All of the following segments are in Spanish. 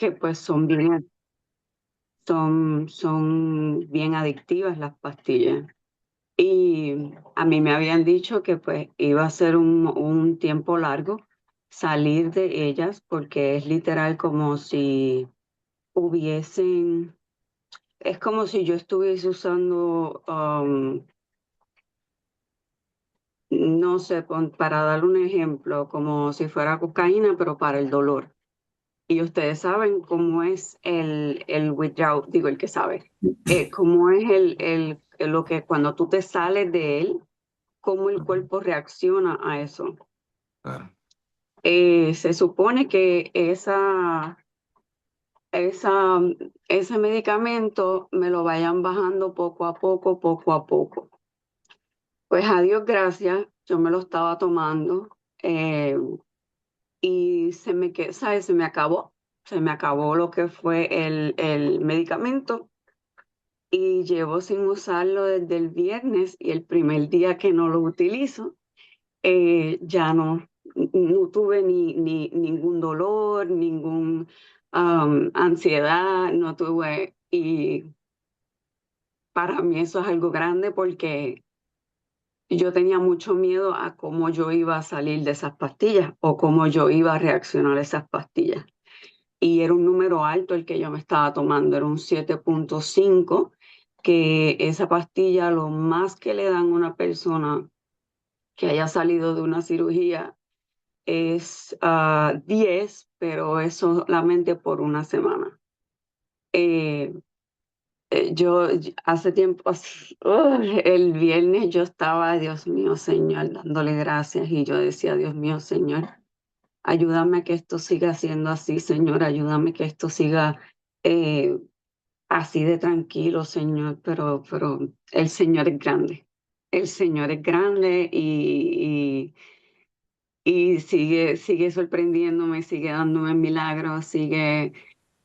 que pues son bien adictivas las pastillas. Y a mí me habían dicho que pues iba a ser un tiempo largo salir de ellas porque es literal como si hubiesen, es como si yo estuviese usando, no sé, para dar un ejemplo, como si fuera cocaína, pero para el dolor. Y ustedes saben cómo es el withdrawal, digo, el que sabe, cómo es lo que cuando tú te sales de él, cómo el cuerpo reacciona a eso. Claro. Se supone que esa, ese medicamento me lo vayan bajando poco a poco, poco a poco. Pues a Dios gracias, yo me lo estaba tomando eh, y ¿sabes? Se me acabó lo que fue el medicamento y llevo sin usarlo desde el viernes y el primer día que no lo utilizo, ya no tuve ningún dolor, ningún ansiedad, no tuve, y para mí eso es algo grande porque yo tenía mucho miedo a cómo yo iba a salir de esas pastillas o cómo yo iba a reaccionar a esas pastillas. Y era un número alto el que yo me estaba tomando, era un 7,5, que esa pastilla lo más que le dan a una persona que haya salido de una cirugía es 10, pero es solamente por una semana. Eh, hace tiempo, el viernes yo estaba, Dios mío, Señor, dándole gracias y yo decía, Dios mío, Señor, ayúdame a que esto siga siendo así, Señor, ayúdame que esto siga eh, así de tranquilo, Señor, pero el Señor es grande. El Señor es grande y sigue sorprendiéndome, sigue dándome milagros, sigue,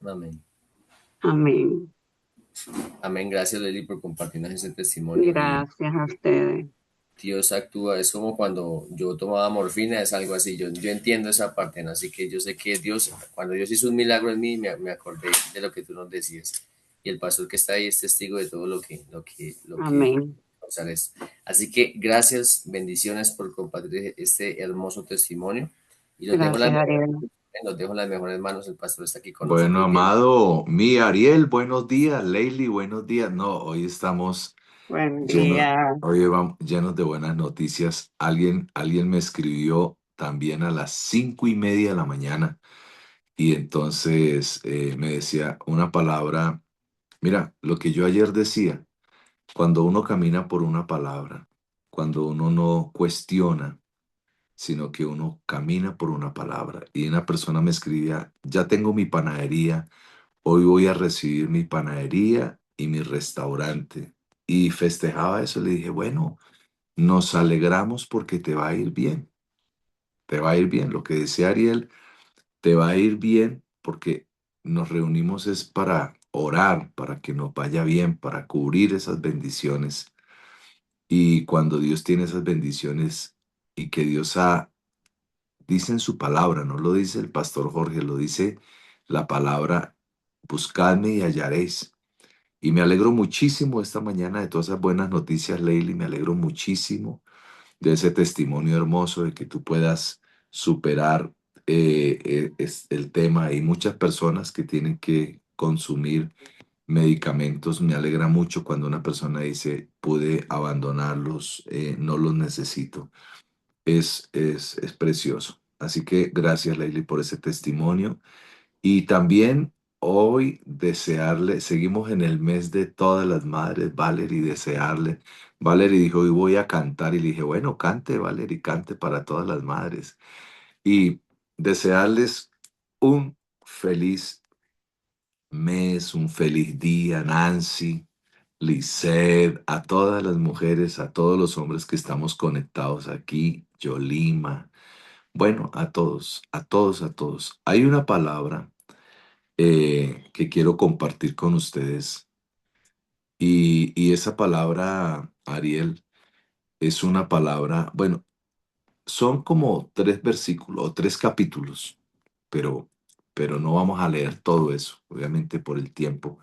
Amén. amén. Amén. Gracias, Leli, por compartirnos ese testimonio. Y Gracias a ustedes. Dios actúa, es como cuando yo tomaba morfina, es algo así. Yo entiendo esa parte, ¿no? Así que yo sé que Dios, cuando Dios hizo un milagro en mí, me acordé de lo que tú nos decías. Y el pastor que está ahí es testigo de todo lo que Amén. González. Así que gracias, bendiciones por compartir este hermoso testimonio. Y Gracias, Ariel. los dejo en las mejores manos. El pastor está aquí con Bueno, nosotros el día de hoy. amado, mi Ariel, buenos días. Leili, buenos días. No, hoy estamos Buen llenos, día. hoy vamos llenos de buenas noticias. Alguien me escribió también a las 5:30 de la mañana y entonces me decía una palabra. Mira, lo que yo ayer decía, cuando uno camina por una palabra, cuando uno no cuestiona, sino que uno camina por una palabra. Y una persona me escribía, ya tengo mi panadería, hoy voy a recibir mi panadería y mi restaurante. Y festejaba eso, le dije, bueno, nos alegramos porque te va a ir bien, te va a ir bien. Lo que decía Ariel, te va a ir bien porque nos reunimos es para orar, para que nos vaya bien, para cubrir esas bendiciones. Y cuando Dios tiene esas bendiciones y que dice en su palabra, no lo dice el pastor Jorge, lo dice la palabra, buscadme y hallaréis. Y me alegro muchísimo esta mañana de todas esas buenas noticias, Leili, me alegro muchísimo de ese testimonio hermoso de que tú puedas superar el tema. Hay muchas personas que tienen que consumir medicamentos. Me alegra mucho cuando una persona dice, pude abandonarlos, no los necesito. Es precioso. Así que gracias, Leili, por ese testimonio. Y también hoy desearle, seguimos en el mes de todas las madres, Valerie, desearle. Valerie dijo, hoy voy a cantar y le dije, bueno, cante, Valerie, cante para todas las madres. Y desearles un feliz mes, un feliz día, Nancy, Lisette, a todas las mujeres, a todos los hombres que estamos conectados aquí, Yolima, bueno, a todos, a todos, a todos. Hay una palabra que quiero compartir con ustedes. Y esa palabra, Ariel, es una palabra, bueno, son como tres versículos o tres capítulos, pero pero no vamos a leer todo eso, obviamente por el tiempo.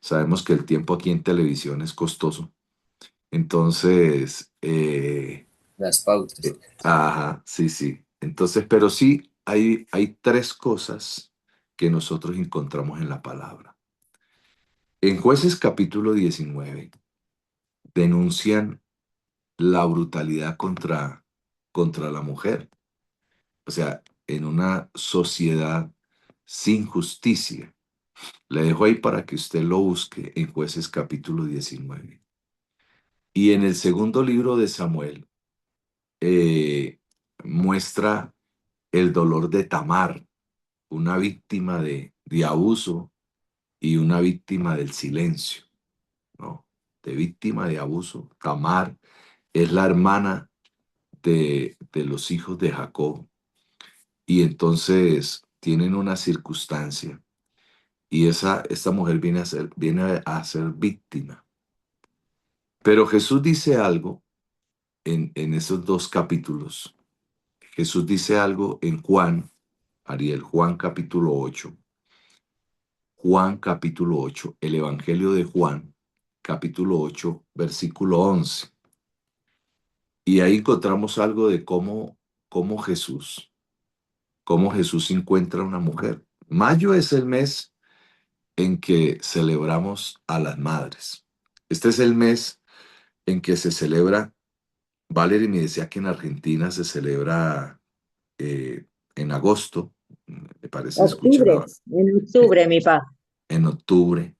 Sabemos que el tiempo aquí en televisión es costoso. Entonces, Las pautas. ajá, sí, sí. Entonces, pero sí hay tres cosas que nosotros encontramos en la palabra. En Jueces capítulo 19 denuncian la brutalidad contra la mujer. O sea, en una sociedad sin justicia. Le dejo ahí para que usted lo busque en Jueces capítulo 19. Y en el segundo libro de Samuel eh, muestra el dolor de Tamar, una víctima de abuso y una víctima del silencio, ¿no? De víctima de abuso. Tamar es la hermana de los hijos de Jacob y entonces tienen una circunstancia y esta mujer viene a ser víctima. Pero Jesús dice algo en esos dos capítulos. Jesús dice algo en Juan, Ariel, Juan capítulo 8. Juan capítulo 8, el Evangelio de Juan, capítulo 8, versículo 11. Y ahí encontramos algo de cómo Jesús encuentra una mujer. Mayo es el mes en que celebramos a las madres. Este es el mes en que se celebra, Valerie me decía que en Argentina se celebra eh, en agosto, me parece Octubre, escuchaba, en eh, octubre, mi pa. en octubre.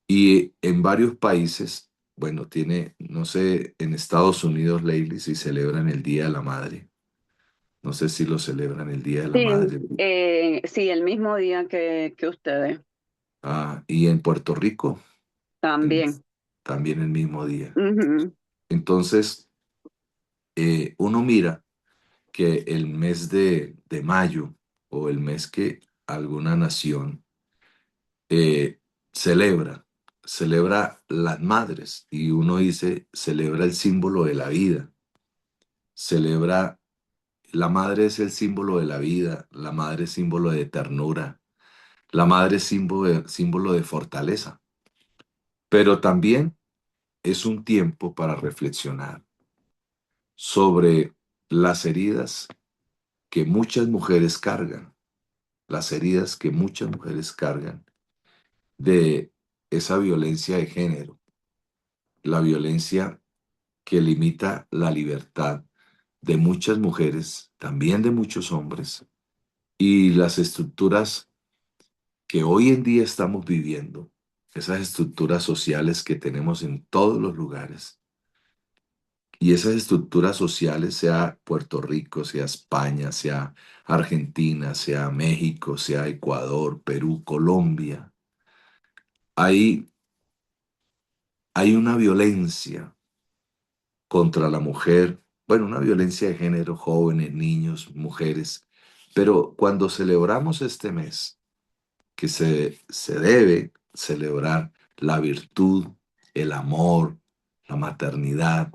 Y en varios países, bueno, no sé, en Estados Unidos, Leili, si celebran el Día de la Madre. No sé si lo celebran el Día de la Sí, Madre. sí, el mismo día que ustedes Ah, y en Puerto Rico, en- también. también el mismo día. Ujú. Entonces, uno mira que el mes de mayo o el mes que alguna nación eh, celebra, celebra las madres y uno dice, celebra el símbolo de la vida, celebra, la madre es el símbolo de la vida, la madre es símbolo de ternura, la madre es símbolo de fortaleza, pero también es un tiempo para reflexionar sobre las heridas que muchas mujeres cargan, las heridas que muchas mujeres cargan de esa violencia de género, la violencia que limita la libertad de muchas mujeres, también de muchos hombres, y las estructuras que hoy en día estamos viviendo, esas estructuras sociales que tenemos en todos los lugares, y esas estructuras sociales, sea Puerto Rico, sea España, sea Argentina, sea México, sea Ecuador, Perú, Colombia, hay, hay una violencia contra la mujer, bueno, una violencia de género, jóvenes, niños, mujeres, pero cuando celebramos este mes, que se debe celebrar la virtud, el amor, la maternidad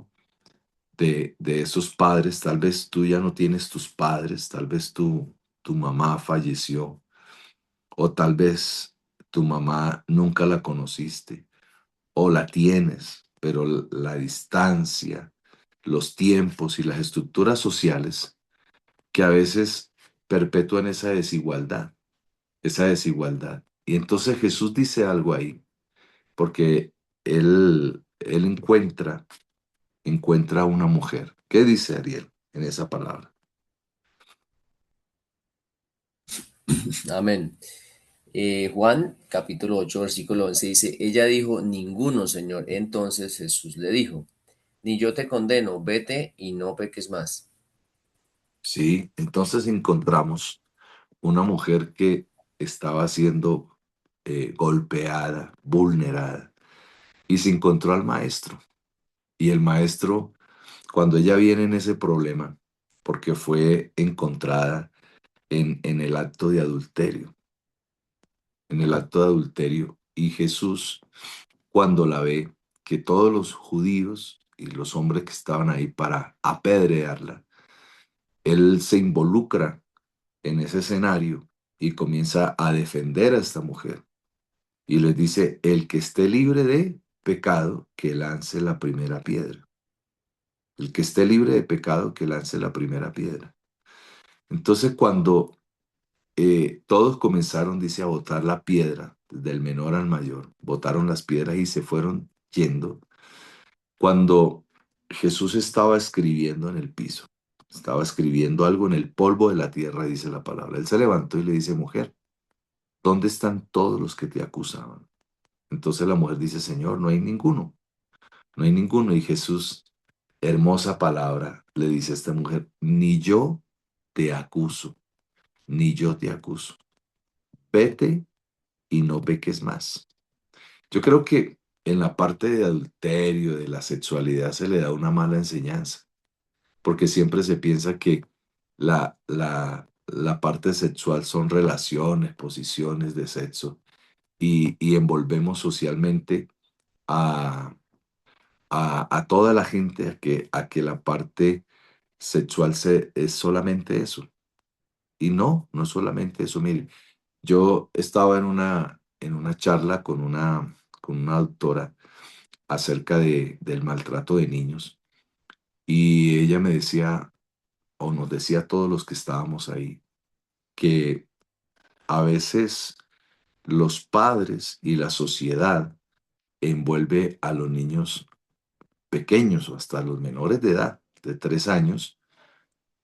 de esos padres, tal vez tú ya no tienes tus padres, tal vez tu mamá falleció, o tal vez tu mamá nunca la conociste o la tienes, pero la distancia, los tiempos y las estructuras sociales que a veces perpetúan esa desigualdad, esa desigualdad. Y entonces Jesús dice algo ahí, porque él encuentra a una mujer. ¿Qué dice Ariel en esa palabra? Amén. Juan capítulo 8 versículo 11 dice, ella dijo, ninguno, Señor. Entonces Jesús le dijo, ni yo te condeno, vete y no peques más. Sí, entonces encontramos una mujer que estaba siendo golpeada, vulnerada, y se encontró al maestro. Y el maestro, cuando ella viene en ese problema, porque fue encontrada en el acto de adulterio, en el acto de adulterio, y Jesús, cuando la ve, que todos los judíos y los hombres que estaban ahí para apedrearla, él se involucra en ese escenario y comienza a defender a esta mujer. Y les dice, el que esté libre de pecado, que lance la primera piedra. El que esté libre de pecado, que lance la primera piedra. Entonces cuando todos comenzaron, dice, a botar la piedra, del menor al mayor, botaron las piedras y se fueron yendo. Cuando Jesús estaba escribiendo en el piso, estaba escribiendo algo en el polvo de la tierra, dice la palabra. Él se levantó y le dice, mujer, ¿dónde están todos los que te acusaban? Entonces la mujer dice, Señor, no hay ninguno, no hay ninguno. Y Jesús, hermosa palabra, le dice a esta mujer, ni yo te acuso, ni yo te acuso. Vete y no peques más. Yo creo que en la parte de adulterio, de la sexualidad, se le da una mala enseñanza, porque siempre se piensa que la parte sexual son relaciones, posiciones de sexo, y envolvemos socialmente a, a toda la gente a que la parte sexual es solamente eso. Y no, no es solamente eso. Mire, yo estaba en una charla con una doctora acerca del maltrato de niños y ella me decía, o nos decía a todos los que estábamos ahí, que a veces los padres y la sociedad envuelve a los niños pequeños o hasta los menores de edad, de 3 años,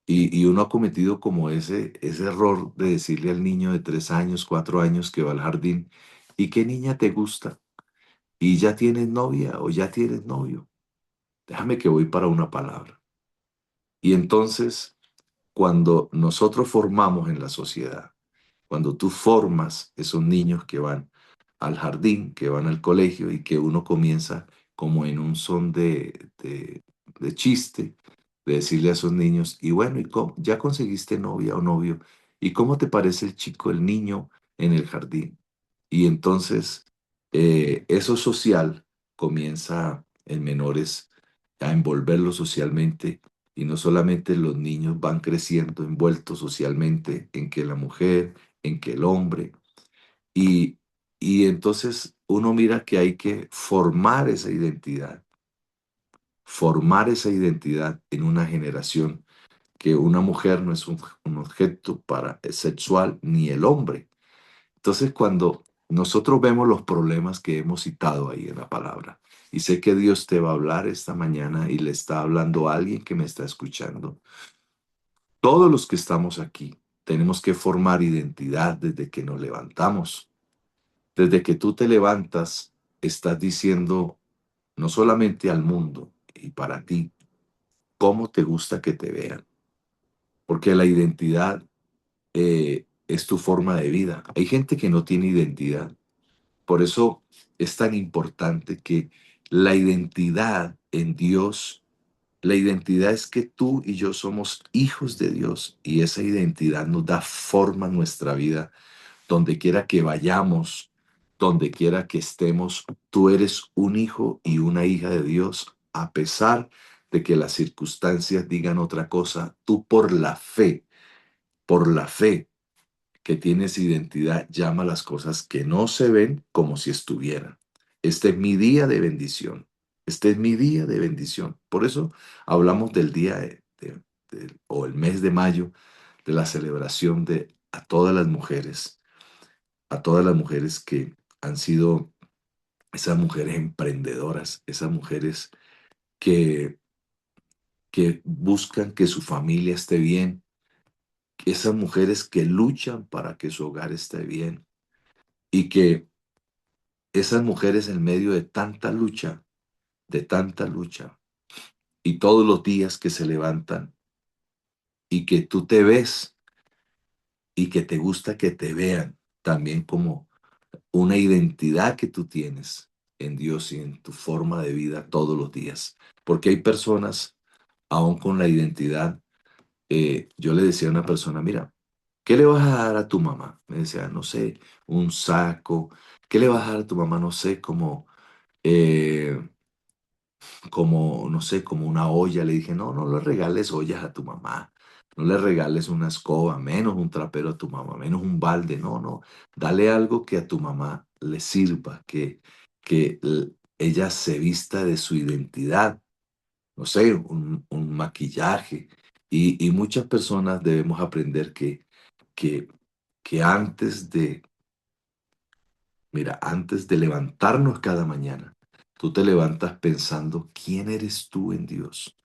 y uno ha cometido como ese error de decirle al niño de 3 años, 4 años que va al jardín, ¿y qué niña te gusta? ¿Y ya tienes novia o ya tienes novio? Déjame que voy para una palabra. Y entonces, cuando nosotros formamos en la sociedad, cuando tú formas esos niños que van al jardín, que van al colegio y que uno comienza como en un son de chiste, de decirle a esos niños, y bueno, ¿ya conseguiste novia o novio? ¿Y cómo te parece el chico, el niño en el jardín? Y entonces eso social comienza en menores a envolverlo socialmente y no solamente los niños van creciendo envueltos socialmente en que la mujer, en que el hombre, y, y entonces uno mira que hay que formar esa identidad en una generación, que una mujer no es un objeto sexual ni el hombre. Entonces, cuando nosotros vemos los problemas que hemos citado ahí en la palabra, y sé que Dios te va a hablar esta mañana y le está hablando a alguien que me está escuchando, todos los que estamos aquí tenemos que formar identidad desde que nos levantamos. Desde que tú te levantas, estás diciendo no solamente al mundo y para ti, cómo te gusta que te vean, porque la identidad es tu forma de vida. Hay gente que no tiene identidad. Por eso es tan importante que la identidad en Dios, la identidad es que tú y yo somos hijos de Dios y esa identidad nos da forma a nuestra vida. Donde quiera que vayamos, donde quiera que estemos, tú eres un hijo y una hija de Dios, a pesar de que las circunstancias digan otra cosa, tú por la fe que tienes identidad, llama las cosas que no se ven como si estuvieran. Este es mi día de bendición. Este es mi día de bendición. Por eso hablamos del día o el mes de mayo, de la celebración de a todas las mujeres que han sido esas mujeres emprendedoras, esas mujeres que, que buscan que su familia esté bien, esas mujeres que luchan para que su hogar esté bien y que esas mujeres en medio de tanta lucha y todos los días que se levantan y que tú te ves y que te gusta que te vean también como una identidad que tú tienes en Dios y en tu forma de vida todos los días. Porque hay personas, aún con la identidad, yo le decía a una persona, mira, ¿qué le vas a dar a tu mamá? Me decía, no sé, un saco. ¿Qué le vas a dar a tu mamá? No sé, eh, no sé, como una olla. Le dije, no, no le regales ollas a tu mamá. No le regales una escoba, menos un trapero a tu mamá, menos un balde. No, no. Dale algo que a tu mamá le sirva, que ella se vista de su identidad. No sé, un maquillaje. Y muchas personas debemos aprender que, que antes de levantarnos cada mañana, tú te levantas pensando quién eres tú en Dios,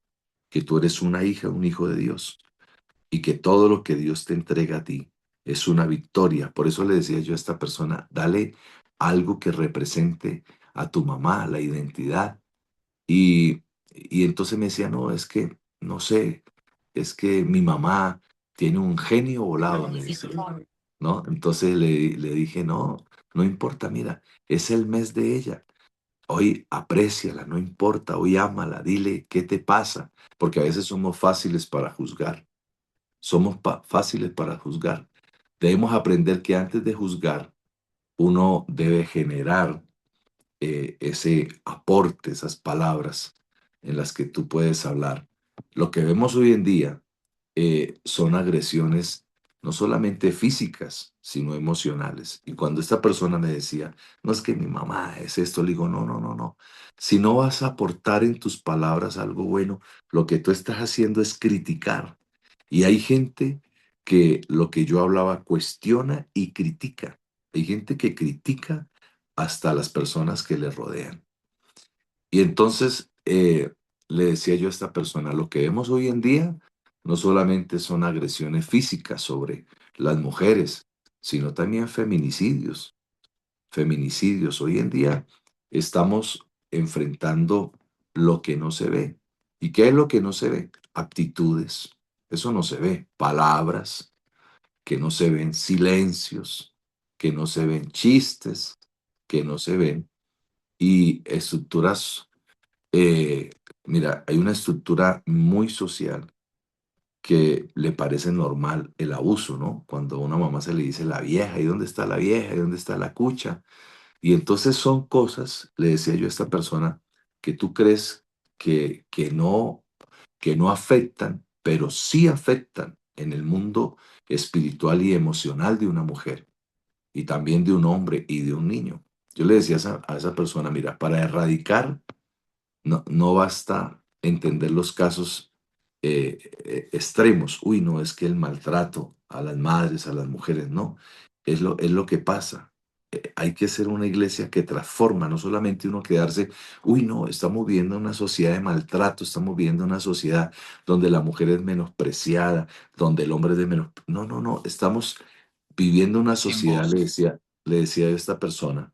que tú eres una hija, un hijo de Dios y que todo lo que Dios te entrega a ti es una victoria. Por eso le decía yo a esta persona, dale algo que represente a tu mamá, la identidad. Y entonces me decía, no, es que, no sé, es que mi mamá tiene un genio volado, me dice, ¿no? Entonces le dije, no, no importa, mira, es el mes de ella. Hoy apréciala, no importa, hoy ámala, dile qué te pasa, porque a veces somos fáciles para juzgar. Somos fáciles para juzgar. Debemos aprender que antes de juzgar, uno debe generar ese aporte, esas palabras en las que tú puedes hablar. Lo que vemos hoy en día son agresiones no solamente físicas, sino emocionales. Y cuando esta persona me decía, no es que mi mamá es esto, le digo, no, no, no, no. Si no vas a aportar en tus palabras algo bueno, lo que tú estás haciendo es criticar. Y hay gente que lo que yo hablaba cuestiona y critica. Hay gente que critica hasta las personas que le rodean. Y entonces le decía yo a esta persona, lo que vemos hoy en día no solamente son agresiones físicas sobre las mujeres, sino también feminicidios. Feminicidios. Hoy en día estamos enfrentando lo que no se ve. ¿Y qué es lo que no se ve? Actitudes. Eso no se ve. Palabras que no se ven. Silencios que no se ven. Chistes que no se ven. Y estructuras mira, hay una estructura muy social que le parece normal el abuso, ¿no? Cuando a una mamá se le dice la vieja, ¿y dónde está la vieja? ¿Y dónde está la cucha? Y entonces son cosas, le decía yo a esta persona, que tú crees que no afectan, pero sí afectan en el mundo espiritual y emocional de una mujer, y también de un hombre y de un niño. Yo le decía a esa persona, mira, para erradicar no, no basta entender los casos extremos. Uy, no, es que el maltrato a las madres, a las mujeres, no. Es lo que pasa. Hay que ser una iglesia que transforma, no solamente uno quedarse, uy, no, estamos viviendo una sociedad de maltrato, estamos viviendo una sociedad donde la mujer es menospreciada, donde el hombre es de menos. No, no, no, estamos viviendo una Sin sociedad, voz. le decía a esta persona,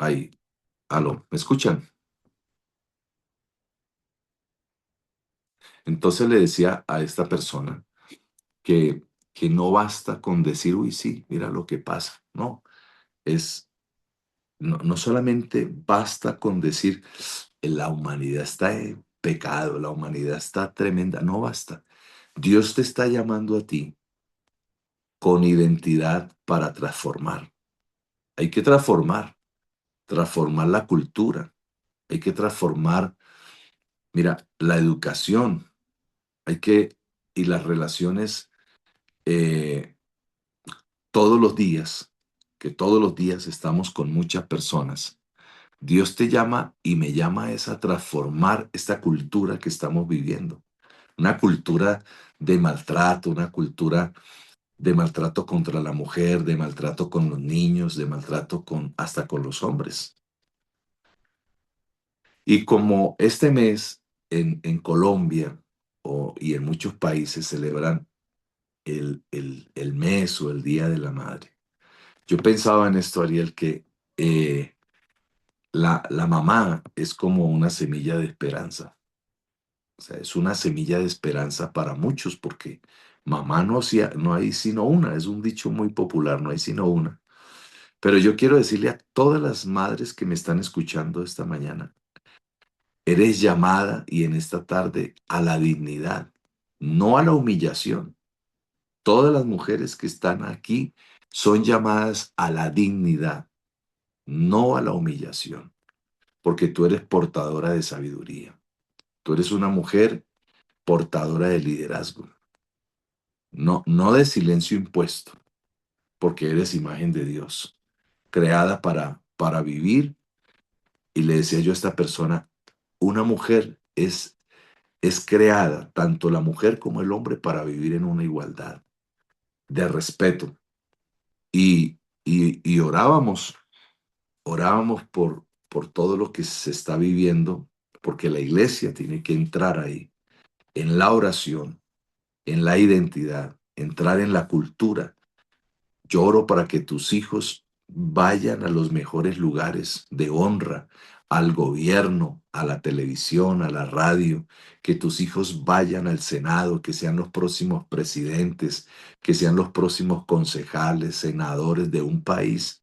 ahí, aló, ¿me escuchan? Entonces le decía a esta persona que, que no basta con decir, uy, sí, mira lo que pasa. No, no solamente basta con decir, la humanidad está en pecado, la humanidad está tremenda. No basta. Dios te está llamando a ti con identidad para transformar. Hay que transformar la cultura, hay que transformar, mira, la educación, y las relaciones. eh, todos los días, que todos los días estamos con muchas personas, Dios te llama y me llama es a transformar esta cultura que estamos viviendo. Una cultura de maltrato, una cultura de maltrato contra la mujer, de maltrato con los niños, de maltrato hasta con los hombres. Y como este mes en Colombia y en muchos países celebran el mes o el Día de la Madre, yo pensaba en esto, Ariel, que eh, la mamá es como una semilla de esperanza. O sea, es una semilla de esperanza para muchos porque mamá no hay sino una. Es un dicho muy popular, no hay sino una. Pero yo quiero decirle a todas las madres que me están escuchando esta mañana, eres llamada y en esta tarde a la dignidad, no a la humillación. Todas las mujeres que están aquí son llamadas a la dignidad, no a la humillación. porque tú eres portadora de sabiduría. Tú eres una mujer portadora de liderazgo, no de silencio impuesto, porque eres imagen de Dios, creada para vivir. Y le decía yo a esta persona, una mujer es creada, tanto la mujer como el hombre, para vivir en una igualdad de respeto. Y orábamos por todo lo que se está viviendo, porque la iglesia tiene que entrar ahí, en la oración, en la identidad, entrar en la cultura. Yo oro para que tus hijos vayan a los mejores lugares de honra, al gobierno, a la televisión, a la radio, que tus hijos vayan al Senado, que sean los próximos presidentes, que sean los próximos concejales, senadores de un país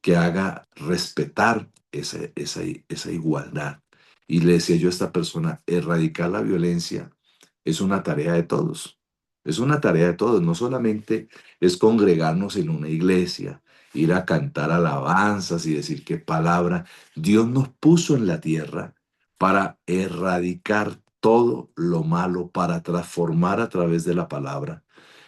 que haga respetar esa igualdad. Y le decía yo a esta persona, erradicar la violencia es una tarea de todos. Es una tarea de todos. No solamente es congregarnos en una iglesia, ir a cantar alabanzas y decir qué palabra. Dios nos puso en la tierra para erradicar todo lo malo, para transformar a través de la palabra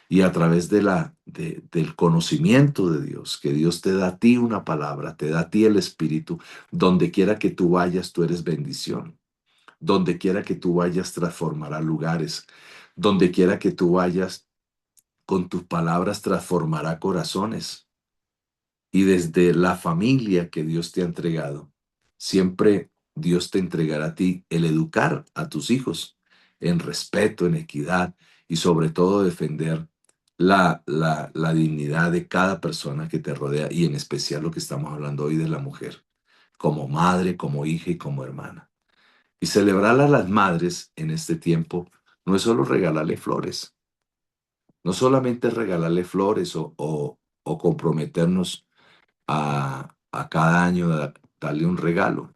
y a través del conocimiento de Dios, que Dios te da a ti una palabra, te da a ti el Espíritu, donde quiera que tú vayas, tú eres bendición. Donde quiera que tú vayas, transformará lugares. Donde quiera que tú vayas, con tus palabras transformará corazones. Y desde la familia que Dios te ha entregado, siempre Dios te entregará a ti el educar a tus hijos en respeto, en equidad y sobre todo defender la dignidad de cada persona que te rodea y en especial lo que estamos hablando hoy de la mujer, como madre, como hija y como hermana. Y celebrar a las madres en este tiempo no es solo regalarle flores, no solamente es regalarle flores o comprometernos a cada año darle un regalo.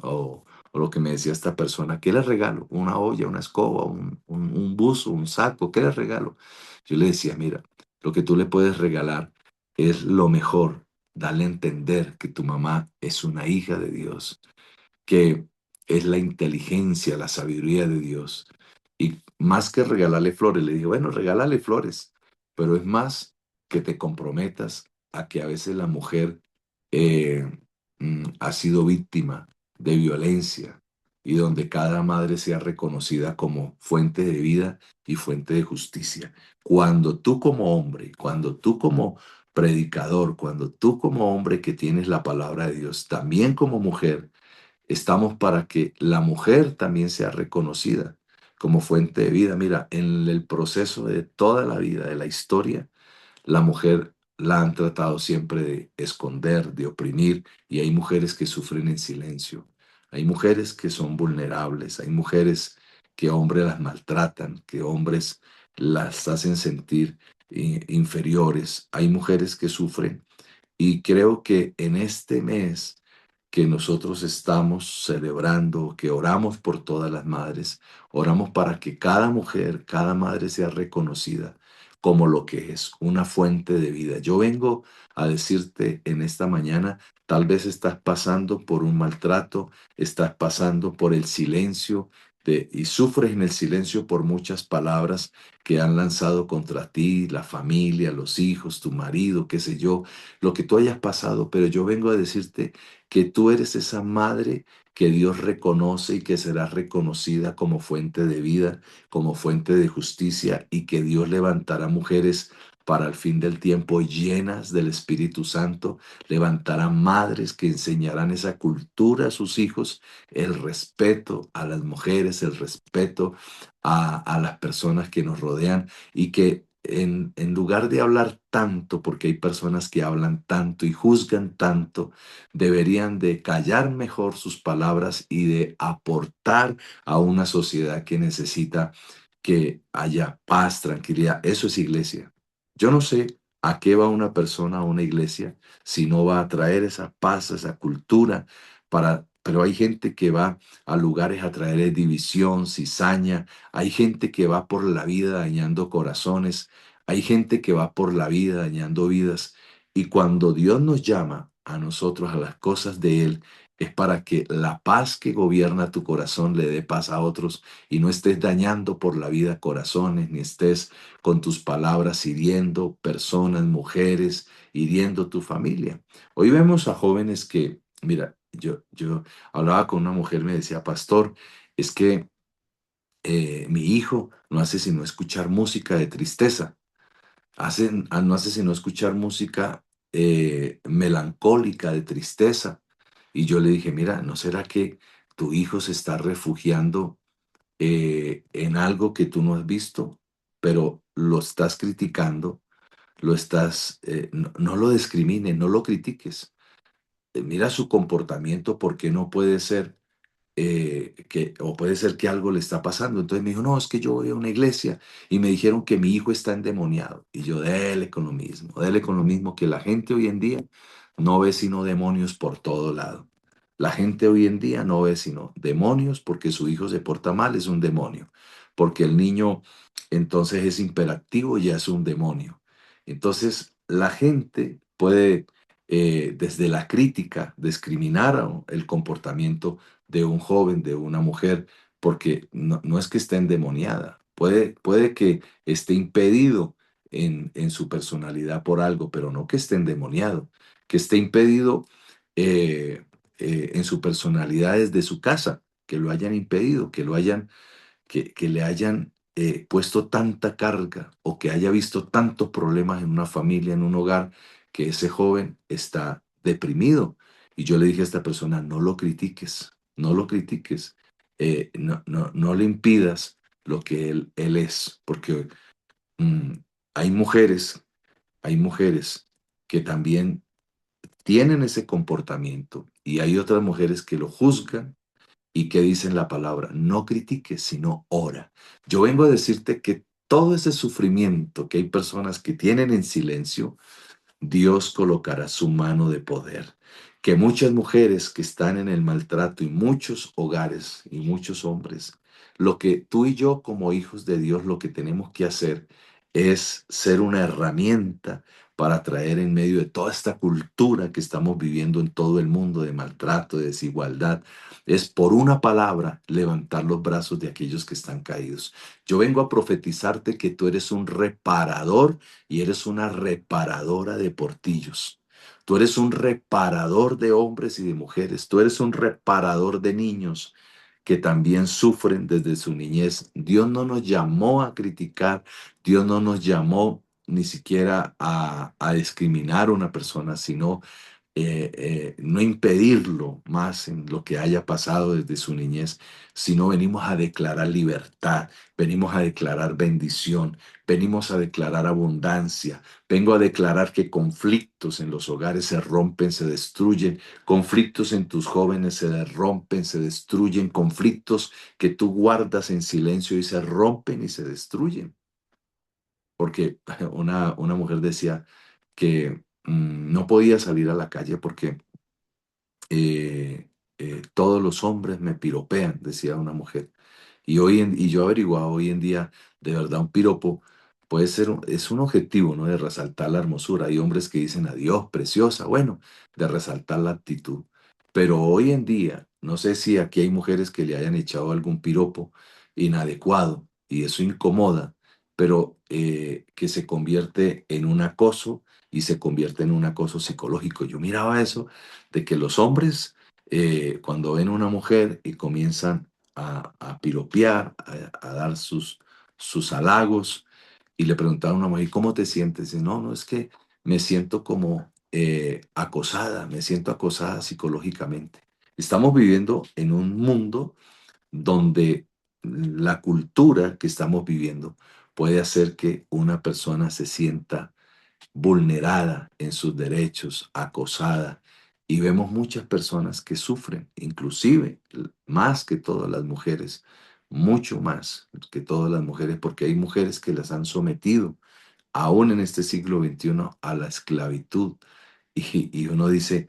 O lo que me decía esta persona, ¿qué le regalo? Una olla, una escoba, un buzo, un saco, ¿qué le regalo? Yo le decía, mira, lo que tú le puedes regalar es lo mejor, darle a entender que tu mamá es una hija de Dios, que es la inteligencia, la sabiduría de Dios. Y más que regalarle flores, le dije, bueno, regálale flores, pero es más que te comprometas a que a veces la mujer eh, ha sido víctima de violencia y donde cada madre sea reconocida como fuente de vida y fuente de justicia. Cuando tú como hombre, cuando tú como predicador, cuando tú como hombre que tienes la palabra de Dios, también como mujer, estamos para que la mujer también sea reconocida como fuente de vida. Mira, en el proceso de toda la vida, de la historia, la mujer la han tratado siempre de esconder, de oprimir, y hay mujeres que sufren en silencio. Hay mujeres que son vulnerables, hay mujeres que hombres las maltratan, que hombres las hacen sentir inferiores. Hay mujeres que sufren y creo que en este mes que nosotros estamos celebrando, que oramos por todas las madres, oramos para que cada mujer, cada madre sea reconocida como lo que es, una fuente de vida. Yo vengo a decirte en esta mañana, tal vez estás pasando por un maltrato, estás pasando por el silencio y sufres en el silencio por muchas palabras que han lanzado contra ti, la familia, los hijos, tu marido, qué sé yo, lo que tú hayas pasado, pero yo vengo a decirte que tú eres esa madre que Dios reconoce y que será reconocida como fuente de vida, como fuente de justicia y que Dios levantará mujeres para el fin del tiempo llenas del Espíritu Santo, levantará madres que enseñarán esa cultura a sus hijos, el respeto a las mujeres, el respeto a las personas que nos rodean y que en lugar de hablar tanto, porque hay personas que hablan tanto y juzgan tanto, deberían de callar mejor sus palabras y de aportar a una sociedad que necesita que haya paz, tranquilidad. Eso es iglesia. Yo no sé a qué va una persona a una iglesia si no va a traer esa paz, esa cultura pero hay gente que va a lugares a traer división, cizaña, hay gente que va por la vida dañando corazones, hay gente que va por la vida dañando vidas. Y cuando Dios nos llama a nosotros, a las cosas de Él, es para que la paz que gobierna tu corazón le dé paz a otros y no estés dañando por la vida corazones, ni estés con tus palabras hiriendo personas, mujeres, hiriendo tu familia. Hoy vemos a jóvenes que, mira, yo hablaba con una mujer, me decía, pastor, es que mi hijo no hace sino escuchar música de tristeza, no hace sino escuchar música melancólica, de tristeza. Y yo le dije, mira, ¿no será que tu hijo se está refugiando en algo que tú no has visto, pero lo estás criticando, no lo discrimines, no lo critiques? Mira su comportamiento, porque no puede ser o puede ser que algo le está pasando. Entonces me dijo, no, es que yo voy a una iglesia y me dijeron que mi hijo está endemoniado. Y yo, dele con lo mismo, que la gente hoy en día no ve sino demonios por todo lado. La gente hoy en día no ve sino demonios porque su hijo se porta mal, es un demonio. Porque el niño entonces es imperactivo, ya es un demonio. Entonces la gente puede desde la crítica discriminar el comportamiento de un joven, de una mujer, porque no es que esté endemoniada, puede que esté impedido en su personalidad por algo, pero no que esté endemoniado, que esté impedido en su personalidad desde su casa, que lo hayan impedido, que le hayan puesto tanta carga o que haya visto tantos problemas en una familia, en un hogar, que ese joven está deprimido. Y yo le dije a esta persona, no lo critiques, no lo critiques, no le impidas lo que él es, porque mm, hay hay mujeres que también tienen ese comportamiento y hay otras mujeres que lo juzgan y que dicen la palabra, no critiques, sino ora. Yo vengo a decirte que todo ese sufrimiento que hay personas que tienen en silencio, Dios colocará su mano de poder. Que muchas mujeres que están en el maltrato y muchos hogares y muchos hombres, lo que tú y yo como hijos de Dios, lo que tenemos que hacer es ser una herramienta para traer en medio de toda esta cultura que estamos viviendo en todo el mundo de maltrato, de desigualdad, es por una palabra levantar los brazos de aquellos que están caídos. Yo vengo a profetizarte que tú eres un reparador y eres una reparadora de portillos. Tú eres un reparador de hombres y de mujeres. Tú eres un reparador de niños que también sufren desde su niñez. Dios no nos llamó a criticar, Dios no nos llamó ni siquiera a discriminar a una persona, sino no impedirlo más en lo que haya pasado desde su niñez, sino venimos a declarar libertad, venimos a declarar bendición, venimos a declarar abundancia, vengo a declarar que conflictos en los hogares se rompen, se destruyen, conflictos en tus jóvenes se rompen, se destruyen, conflictos que tú guardas en silencio y se rompen y se destruyen. Porque una mujer decía que no podía salir a la calle porque todos los hombres me piropean, decía una mujer. Y yo averiguaba hoy en día, de verdad, un piropo puede ser, es un objetivo, ¿no? De resaltar la hermosura. Hay hombres que dicen adiós, preciosa, bueno, de resaltar la actitud. Pero hoy en día, no sé si aquí hay mujeres que le hayan echado algún piropo inadecuado y eso incomoda, pero que se convierte en un acoso y se convierte en un acoso psicológico. Yo miraba eso de que los hombres, cuando ven a una mujer y comienzan a piropear, a dar sus halagos, y le preguntaban a una mujer, ¿cómo te sientes? Dice, no, no, es que me siento como acosada, me siento acosada psicológicamente. Estamos viviendo en un mundo donde la cultura que estamos viviendo puede hacer que una persona se sienta vulnerada en sus derechos, acosada. Y vemos muchas personas que sufren, inclusive más que todas las mujeres, mucho más que todas las mujeres, porque hay mujeres que las han sometido, aún en este siglo XXI, a la esclavitud. Y uno dice,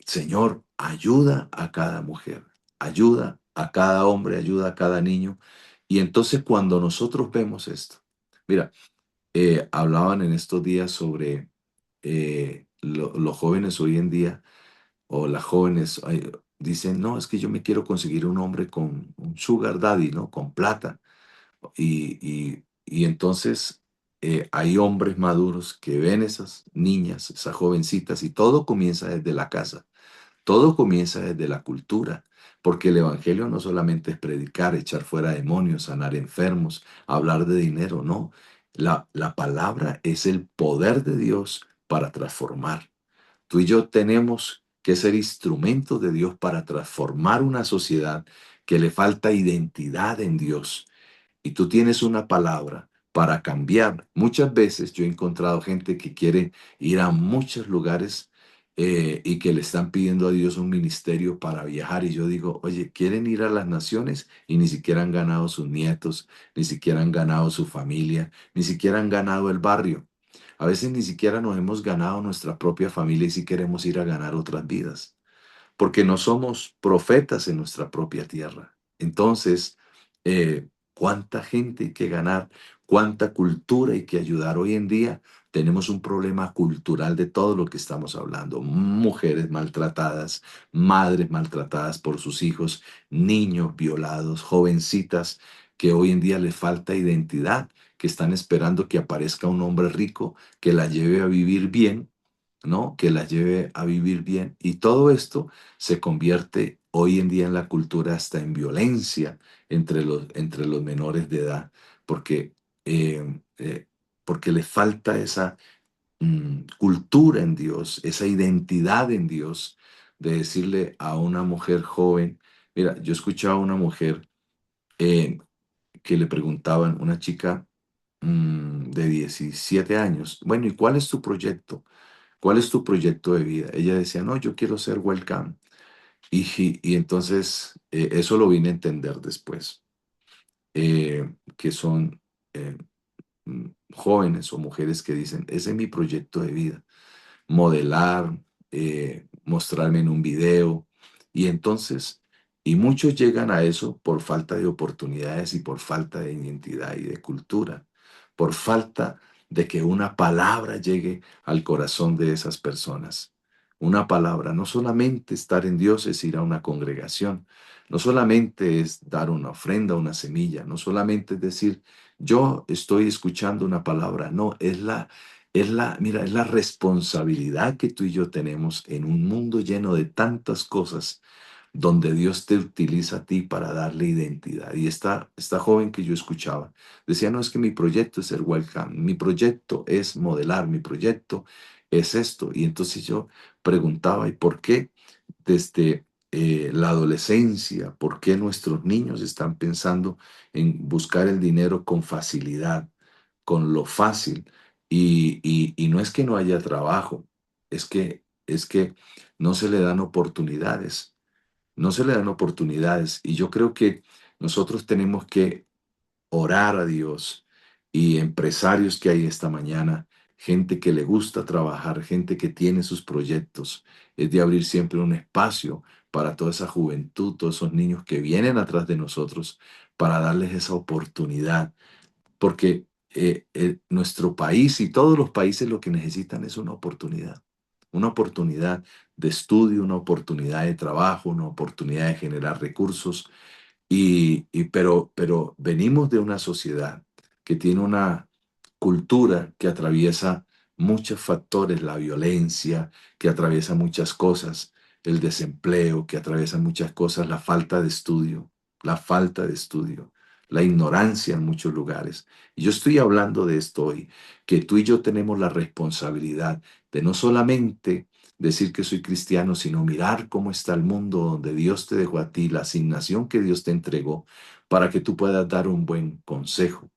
Señor, ayuda a cada mujer, ayuda a cada hombre, ayuda a cada niño. Y entonces cuando nosotros vemos esto, mira, hablaban en estos días sobre los jóvenes hoy en día, o las jóvenes, dicen, no, es que yo me quiero conseguir un hombre con un sugar daddy, ¿no? Con plata. Y entonces hay hombres maduros que ven esas niñas, esas jovencitas, y todo comienza desde la casa. Todo comienza desde la cultura, porque el Evangelio no solamente es predicar, echar fuera demonios, sanar enfermos, hablar de dinero, no. La palabra es el poder de Dios para transformar. Tú y yo tenemos que ser instrumentos de Dios para transformar una sociedad que le falta identidad en Dios, y tú tienes una palabra para cambiar. Muchas veces yo he encontrado gente que quiere ir a muchos lugares y que le están pidiendo a Dios un ministerio para viajar. Y yo digo, oye, quieren ir a las naciones y ni siquiera han ganado sus nietos, ni siquiera han ganado su familia, ni siquiera han ganado el barrio. A veces ni siquiera nos hemos ganado nuestra propia familia y si queremos ir a ganar otras vidas porque no somos profetas en nuestra propia tierra. Entonces, ¿cuánta gente hay que ganar? ¿Cuánta cultura hay que ayudar? Hoy en día tenemos un problema cultural de todo lo que estamos hablando. Mujeres maltratadas, madres maltratadas por sus hijos, niños violados, jovencitas que hoy en día les falta identidad, que están esperando que aparezca un hombre rico que la lleve a vivir bien, ¿no? Que la lleve a vivir bien. Y todo esto se convierte hoy en día en la cultura hasta en violencia entre los menores de edad, porque, eh, eh, porque le falta esa cultura en Dios, esa identidad en Dios, de decirle a una mujer joven, mira, yo escuchaba a una mujer eh, que le preguntaban, una chica de 17 años, bueno, ¿y cuál es tu proyecto? ¿Cuál es tu proyecto de vida? Ella decía, no, yo quiero ser welcome. Y entonces eso lo vine a entender después, que son eh, jóvenes o mujeres que dicen, ese es mi proyecto de vida, modelar, mostrarme en un video. Y entonces, y muchos llegan a eso por falta de oportunidades y por falta de identidad y de cultura, por falta de que una palabra llegue al corazón de esas personas. Una palabra, no solamente estar en Dios es ir a una congregación, no solamente es dar una ofrenda, una semilla, no solamente es decir, yo estoy escuchando una palabra, no, mira, es la responsabilidad que tú y yo tenemos en un mundo lleno de tantas cosas donde Dios te utiliza a ti para darle identidad. Y esta joven que yo escuchaba decía, no, es que mi proyecto es ser welcome, mi proyecto es modelar, mi proyecto es esto. Y entonces yo preguntaba, ¿y por qué desde la adolescencia, por qué nuestros niños están pensando en buscar el dinero con facilidad, con lo fácil? Y no es que no haya trabajo, es que no se le dan oportunidades, no se le dan oportunidades. Y yo creo que nosotros tenemos que orar a Dios y empresarios que hay esta mañana, gente que le gusta trabajar, gente que tiene sus proyectos, es de abrir siempre un espacio para toda esa juventud, todos esos niños que vienen atrás de nosotros, para darles esa oportunidad, porque nuestro país y todos los países lo que necesitan es una oportunidad de estudio, una oportunidad de trabajo, una oportunidad de generar recursos pero venimos de una sociedad que tiene una cultura que atraviesa muchos factores, la violencia, que atraviesa muchas cosas, el desempleo, que atraviesa muchas cosas, la falta de estudio, la ignorancia en muchos lugares. Y yo estoy hablando de esto hoy, que tú y yo tenemos la responsabilidad de no solamente decir que soy cristiano, sino mirar cómo está el mundo donde Dios te dejó a ti, la asignación que Dios te entregó, para que tú puedas dar un buen consejo,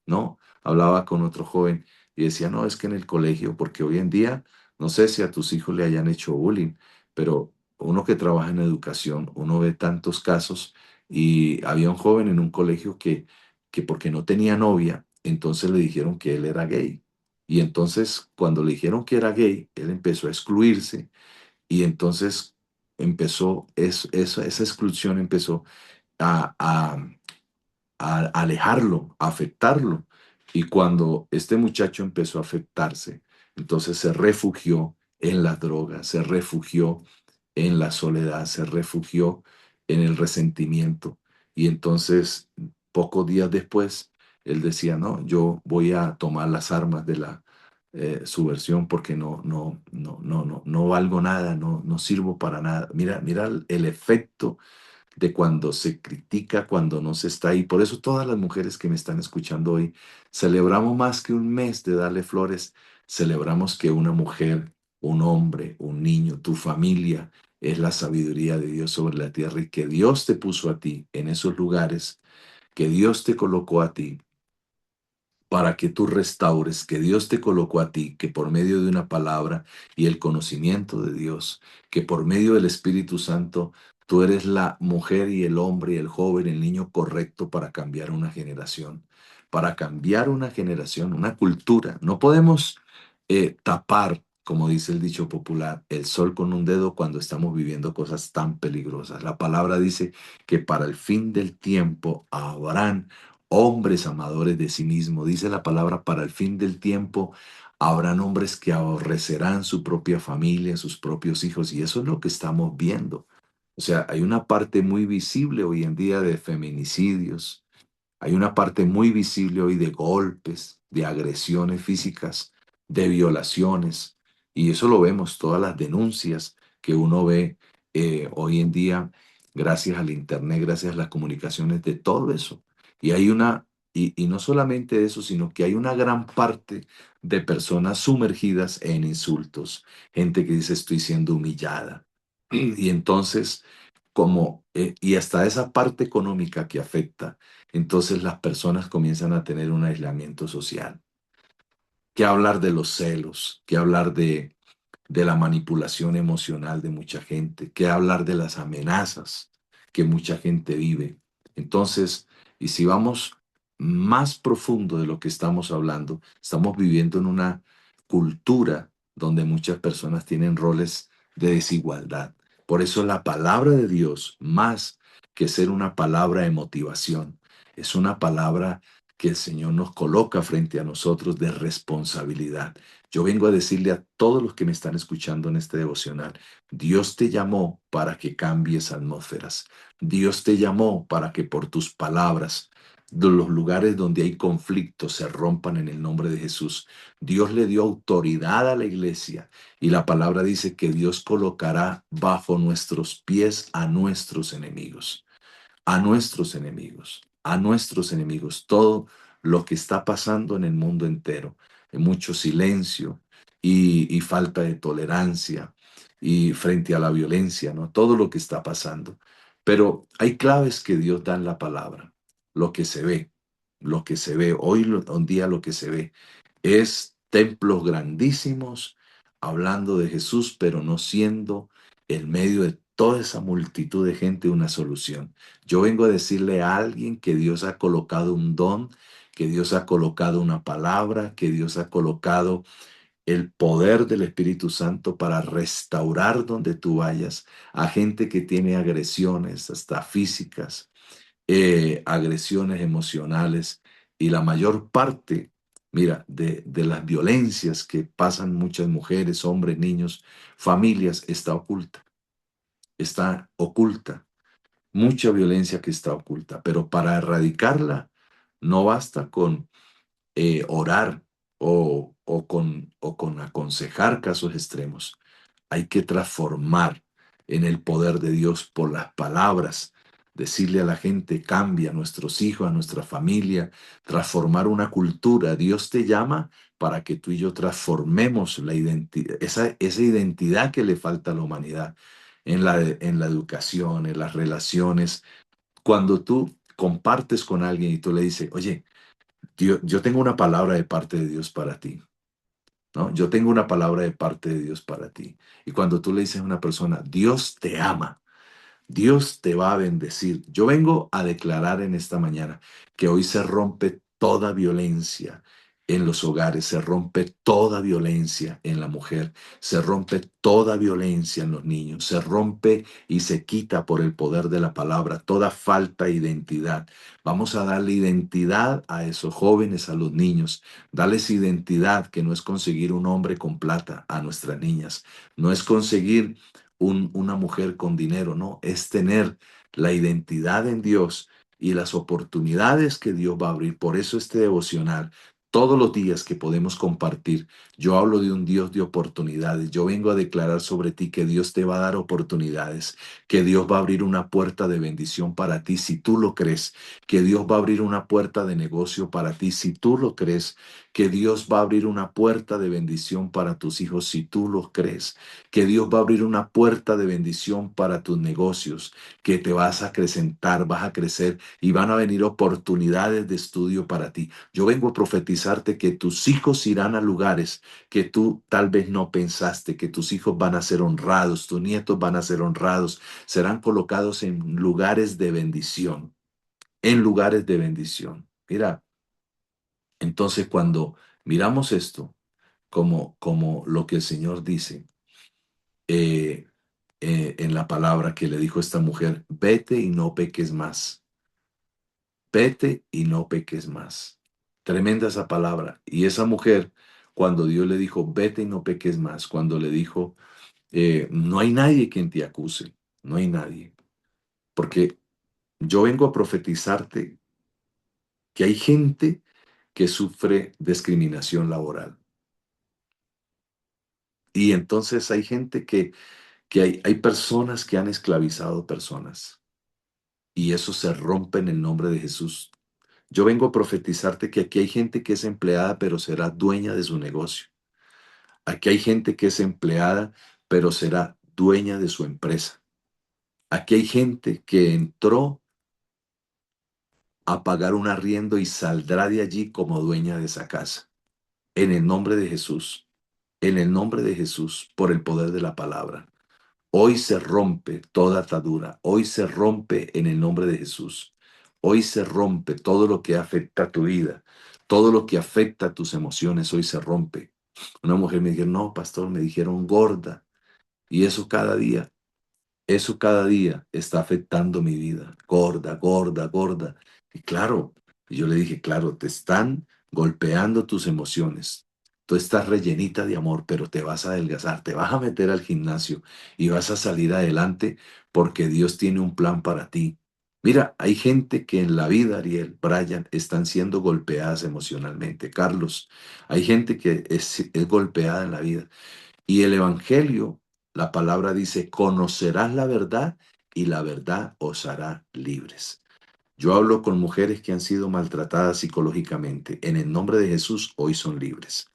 ¿no? Hablaba con otro joven y decía, no, es que en el colegio, porque hoy en día, no sé si a tus hijos le hayan hecho bullying, pero uno que trabaja en educación, uno ve tantos casos y había un joven en un colegio que porque no tenía novia, entonces le dijeron que él era gay. Y entonces cuando le dijeron que era gay, él empezó a excluirse y entonces esa exclusión empezó a, a alejarlo, a afectarlo. Y cuando este muchacho empezó a afectarse, Entonces se refugió en las drogas, se refugió en la soledad, se refugió en el resentimiento. Y entonces, pocos días después, él decía, no, yo voy a tomar las armas de la subversión porque no valgo nada, no sirvo para nada. Mira, mira el efecto de cuando se critica, cuando no se está ahí. Por eso todas las mujeres que me están escuchando hoy, celebramos más que un mes de darle flores, celebramos que una mujer, un hombre, un niño, tu familia es la sabiduría de Dios sobre la tierra y que Dios te puso a ti en esos lugares, que Dios te colocó a ti para que tú restaures, que Dios te colocó a ti, que por medio de una palabra y el conocimiento de Dios, que por medio del Espíritu Santo, tú eres la mujer y el hombre y el joven, el niño correcto para cambiar una generación, para cambiar una generación, una cultura. No podemos tapar, como dice el dicho popular, el sol con un dedo cuando estamos viviendo cosas tan peligrosas. La palabra dice que para el fin del tiempo habrán hombres amadores de sí mismos. Dice la palabra, para el fin del tiempo habrán hombres que aborrecerán su propia familia, sus propios hijos, y eso es lo que estamos viendo. O sea, hay una parte muy visible hoy en día de feminicidios, hay una parte muy visible hoy de golpes, de agresiones físicas, de violaciones, y eso lo vemos, todas las denuncias que uno ve hoy en día, gracias al Internet, gracias a las comunicaciones, de todo eso. Y hay y no solamente eso, sino que hay una gran parte de personas sumergidas en insultos, gente que dice estoy siendo humillada. Y entonces, y hasta esa parte económica que afecta, entonces las personas comienzan a tener un aislamiento social. ¿Qué hablar de los celos? ¿Qué hablar de la manipulación emocional de mucha gente? ¿Qué hablar de las amenazas que mucha gente vive? Entonces, y si vamos más profundo de lo que estamos hablando, estamos viviendo en una cultura donde muchas personas tienen roles de desigualdad. Por eso la palabra de Dios, más que ser una palabra de motivación, es una palabra que el Señor nos coloca frente a nosotros de responsabilidad. Yo vengo a decirle a todos los que me están escuchando en este devocional, Dios te llamó para que cambies atmósferas. Dios te llamó para que por tus palabras de los lugares donde hay conflictos se rompan en el nombre de Jesús. Dios le dio autoridad a la iglesia y la palabra dice que Dios colocará bajo nuestros pies a nuestros enemigos, a nuestros enemigos, a nuestros enemigos, todo lo que está pasando en el mundo entero, en mucho silencio y falta de tolerancia y frente a la violencia, ¿no? Todo lo que está pasando. Pero hay claves que Dios da en la palabra, lo que se ve, lo que se ve, hoy un día lo que se ve es templos grandísimos hablando de Jesús, pero no siendo en medio de toda esa multitud de gente una solución. Yo vengo a decirle a alguien que Dios ha colocado un don, que Dios ha colocado una palabra, que Dios ha colocado el poder del Espíritu Santo para restaurar donde tú vayas a gente que tiene agresiones, hasta físicas, agresiones emocionales y la mayor parte, mira, de las violencias que pasan muchas mujeres, hombres, niños, familias, está oculta, mucha violencia que está oculta, pero para erradicarla no basta con orar o con aconsejar casos extremos. Hay que transformar en el poder de Dios por las palabras, decirle a la gente, cambia a nuestros hijos, a nuestra familia, transformar una cultura. Dios te llama para que tú y yo transformemos la identidad, esa identidad que le falta a la humanidad en la educación, en las relaciones. Cuando tú compartes con alguien y tú le dices, oye, yo tengo una palabra de parte de Dios para ti, ¿no? Yo tengo una palabra de parte de Dios para ti. Y cuando tú le dices a una persona, Dios te ama, Dios te va a bendecir. Yo vengo a declarar en esta mañana que hoy se rompe toda violencia en los hogares, se rompe toda violencia en la mujer, se rompe toda violencia en los niños, se rompe y se quita por el poder de la palabra toda falta de identidad. Vamos a darle identidad a esos jóvenes, a los niños, darles identidad, que no es conseguir un hombre con plata a nuestras niñas, no es conseguir una mujer con dinero, no, es tener la identidad en Dios y las oportunidades que Dios va a abrir. Por eso este devocional, todos los días que podemos compartir, yo hablo de un Dios de oportunidades. Yo vengo a declarar sobre ti que Dios te va a dar oportunidades, que Dios va a abrir una puerta de bendición para ti si tú lo crees, que Dios va a abrir una puerta de negocio para ti si tú lo crees, que Dios va a abrir una puerta de bendición para tus hijos si tú lo crees, que Dios va a abrir una puerta de bendición para tus negocios, que te vas a acrecentar, vas a crecer y van a venir oportunidades de estudio para ti. Yo vengo a profetizarte que tus hijos irán a lugares que tú tal vez no pensaste, que tus hijos van a ser honrados, tus nietos van a ser honrados, serán colocados en lugares de bendición, en lugares de bendición. Mira, entonces cuando miramos esto como lo que el Señor dice eh, en la palabra que le dijo esta mujer, vete y no peques más. Vete y no peques más. Tremenda esa palabra. Y esa mujer, cuando Dios le dijo, vete y no peques más, cuando le dijo, no hay nadie quien te acuse, no hay nadie. Porque yo vengo a profetizarte que hay gente que sufre discriminación laboral. Y entonces hay gente que hay personas que han esclavizado personas. Y eso se rompe en el nombre de Jesús. Yo vengo a profetizarte que aquí hay gente que es empleada, pero será dueña de su negocio. Aquí hay gente que es empleada, pero será dueña de su empresa. Aquí hay gente que entró a pagar un arriendo y saldrá de allí como dueña de esa casa. En el nombre de Jesús, en el nombre de Jesús, por el poder de la palabra. Hoy se rompe toda atadura. Hoy se rompe en el nombre de Jesús. Hoy se rompe todo lo que afecta a tu vida. Todo lo que afecta a tus emociones. Hoy se rompe. Una mujer me dijo, no, pastor, me dijeron gorda. Y eso cada día está afectando mi vida. Gorda, gorda, gorda. Y claro, yo le dije, claro, te están golpeando tus emociones. Tú estás rellenita de amor, pero te vas a adelgazar, te vas a meter al gimnasio y vas a salir adelante porque Dios tiene un plan para ti. Mira, hay gente que en la vida, Ariel, Brian, están siendo golpeadas emocionalmente. Carlos, hay gente que es golpeada en la vida. Y el Evangelio, la palabra dice, conocerás la verdad y la verdad os hará libres. Yo hablo con mujeres que han sido maltratadas psicológicamente. En el nombre de Jesús, hoy son libres.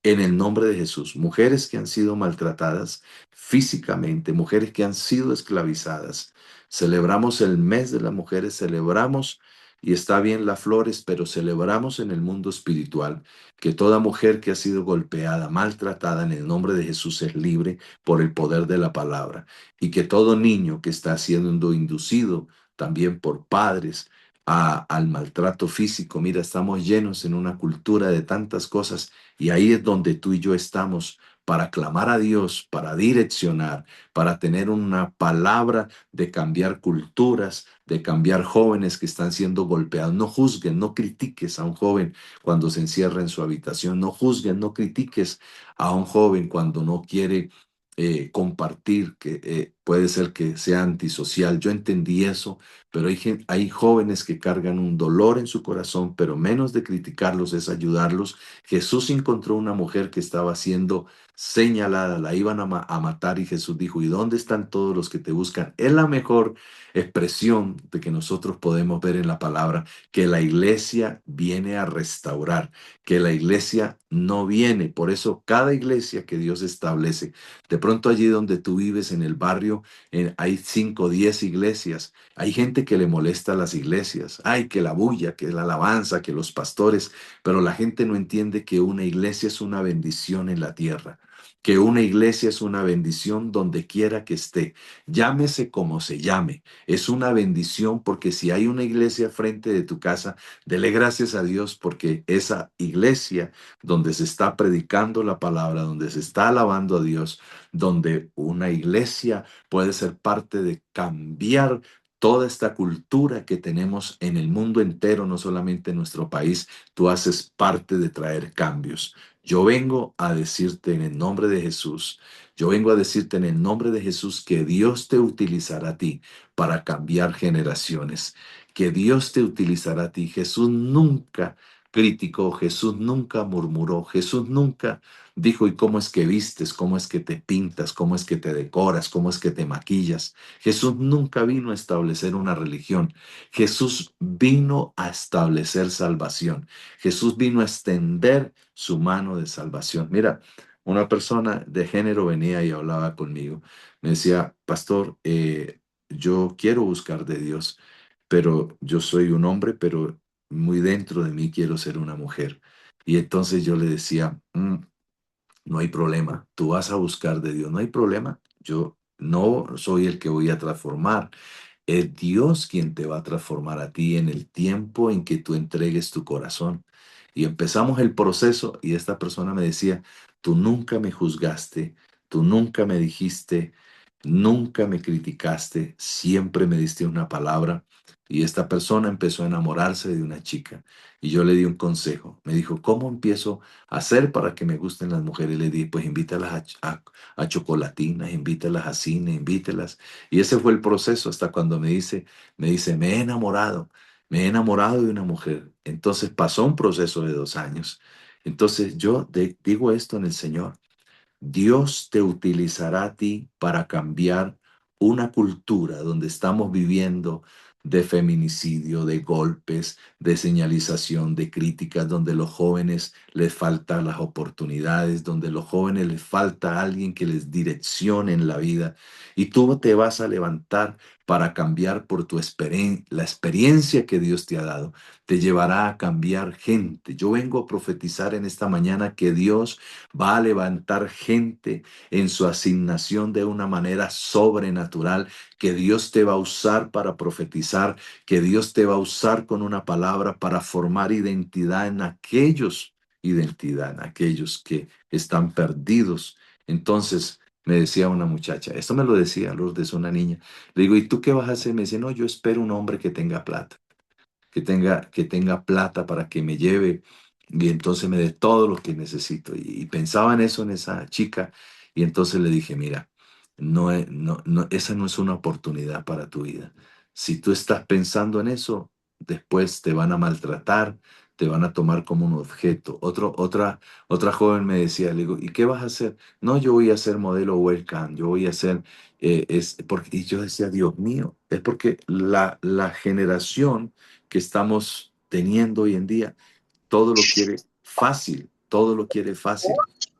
En el nombre de Jesús, mujeres que han sido maltratadas físicamente, mujeres que han sido esclavizadas. Celebramos el mes de las mujeres, celebramos, y está bien las flores, pero celebramos en el mundo espiritual que toda mujer que ha sido golpeada, maltratada en el nombre de Jesús es libre por el poder de la palabra, y que todo niño que está siendo inducido también por padres al maltrato físico, mira, estamos llenos en una cultura de tantas cosas y ahí es donde tú y yo estamos para clamar a Dios, para direccionar, para tener una palabra de cambiar culturas, de cambiar jóvenes que están siendo golpeados. No juzguen, no critiques a un joven cuando se encierra en su habitación. No juzguen, no critiques a un joven cuando no quiere compartir, que puede ser que sea antisocial. Yo entendí eso, pero hay jóvenes que cargan un dolor en su corazón, pero menos de criticarlos es ayudarlos. Jesús encontró una mujer que estaba siendo señalada, la iban a matar y Jesús dijo, ¿y dónde están todos los que te buscan? Es la mejor expresión de que nosotros podemos ver en la palabra, que la iglesia viene a restaurar, que la iglesia no viene. Por eso cada iglesia que Dios establece, de pronto allí donde tú vives en el barrio, hay 5 o 10 iglesias. Hay gente que le molesta a las iglesias. Ay, que la bulla, que la alabanza, que los pastores. Pero la gente no entiende que una iglesia es una bendición en la tierra. que una iglesia es una bendición donde quiera que esté, llámese como se llame. Es una bendición porque si hay una iglesia frente de tu casa, dele gracias a Dios porque esa iglesia donde se está predicando la palabra, donde se está alabando a Dios, donde una iglesia puede ser parte de cambiar toda esta cultura que tenemos en el mundo entero, no solamente en nuestro país. Tú haces parte de traer cambios. Yo vengo a decirte en el nombre de Jesús, yo vengo a decirte en el nombre de Jesús que Dios te utilizará a ti para cambiar generaciones, que Dios te utilizará a ti. Jesús nunca criticó, Jesús nunca murmuró, Jesús nunca dijo, ¿y cómo es que vistes? ¿Cómo es que te pintas? ¿Cómo es que te decoras? ¿Cómo es que te maquillas? Jesús nunca vino a establecer una religión. Jesús vino a establecer salvación. Jesús vino a extender su mano de salvación. Mira, una persona de género venía y hablaba conmigo. Me decía, pastor, yo quiero buscar de Dios, pero yo soy un hombre, pero muy dentro de mí quiero ser una mujer. Y entonces yo le decía, no hay problema, tú vas a buscar de Dios, no hay problema. Yo no soy el que voy a transformar. Es Dios quien te va a transformar a ti en el tiempo en que tú entregues tu corazón. Y empezamos el proceso y esta persona me decía, tú nunca me juzgaste, tú nunca me dijiste, nunca me criticaste, siempre me diste una palabra. Y esta persona empezó a enamorarse de una chica. Y yo le di un consejo. Me dijo, ¿cómo empiezo a hacer para que me gusten las mujeres? Le di, pues invítalas a chocolatinas, invítalas a cine, invítalas. Y ese fue el proceso hasta cuando me dice, me he enamorado de una mujer. Entonces pasó un proceso de 2 años. Entonces yo digo esto en el Señor. Dios te utilizará a ti para cambiar una cultura donde estamos viviendo de feminicidio, de golpes, de señalización, de críticas, donde los jóvenes les faltan las oportunidades, donde los jóvenes les falta alguien que les direccione en la vida. Y tú te vas a levantar para cambiar por la experiencia que Dios te ha dado. Te llevará a cambiar gente. Yo vengo a profetizar en esta mañana que Dios va a levantar gente en su asignación de una manera sobrenatural, que Dios te va a usar para profetizar, que Dios te va a usar con una palabra para formar identidad en aquellos que están perdidos. Entonces, me decía una muchacha, esto me lo decía Lourdes, una niña. Le digo, ¿y tú qué vas a hacer? Me dice, no, yo espero un hombre que tenga plata, que tenga plata para que me lleve y entonces me dé todo lo que necesito. Y pensaba en eso, en esa chica, y entonces le dije, mira, esa no es una oportunidad para tu vida. Si tú estás pensando en eso, después te van a maltratar, te van a tomar como un objeto. Otra joven me decía, le digo, ¿y qué vas a hacer? No, yo voy a ser modelo webcam, yo voy a hacer, y yo decía, Dios mío, es porque la generación que estamos teniendo hoy en día, todo lo quiere fácil, todo lo quiere fácil.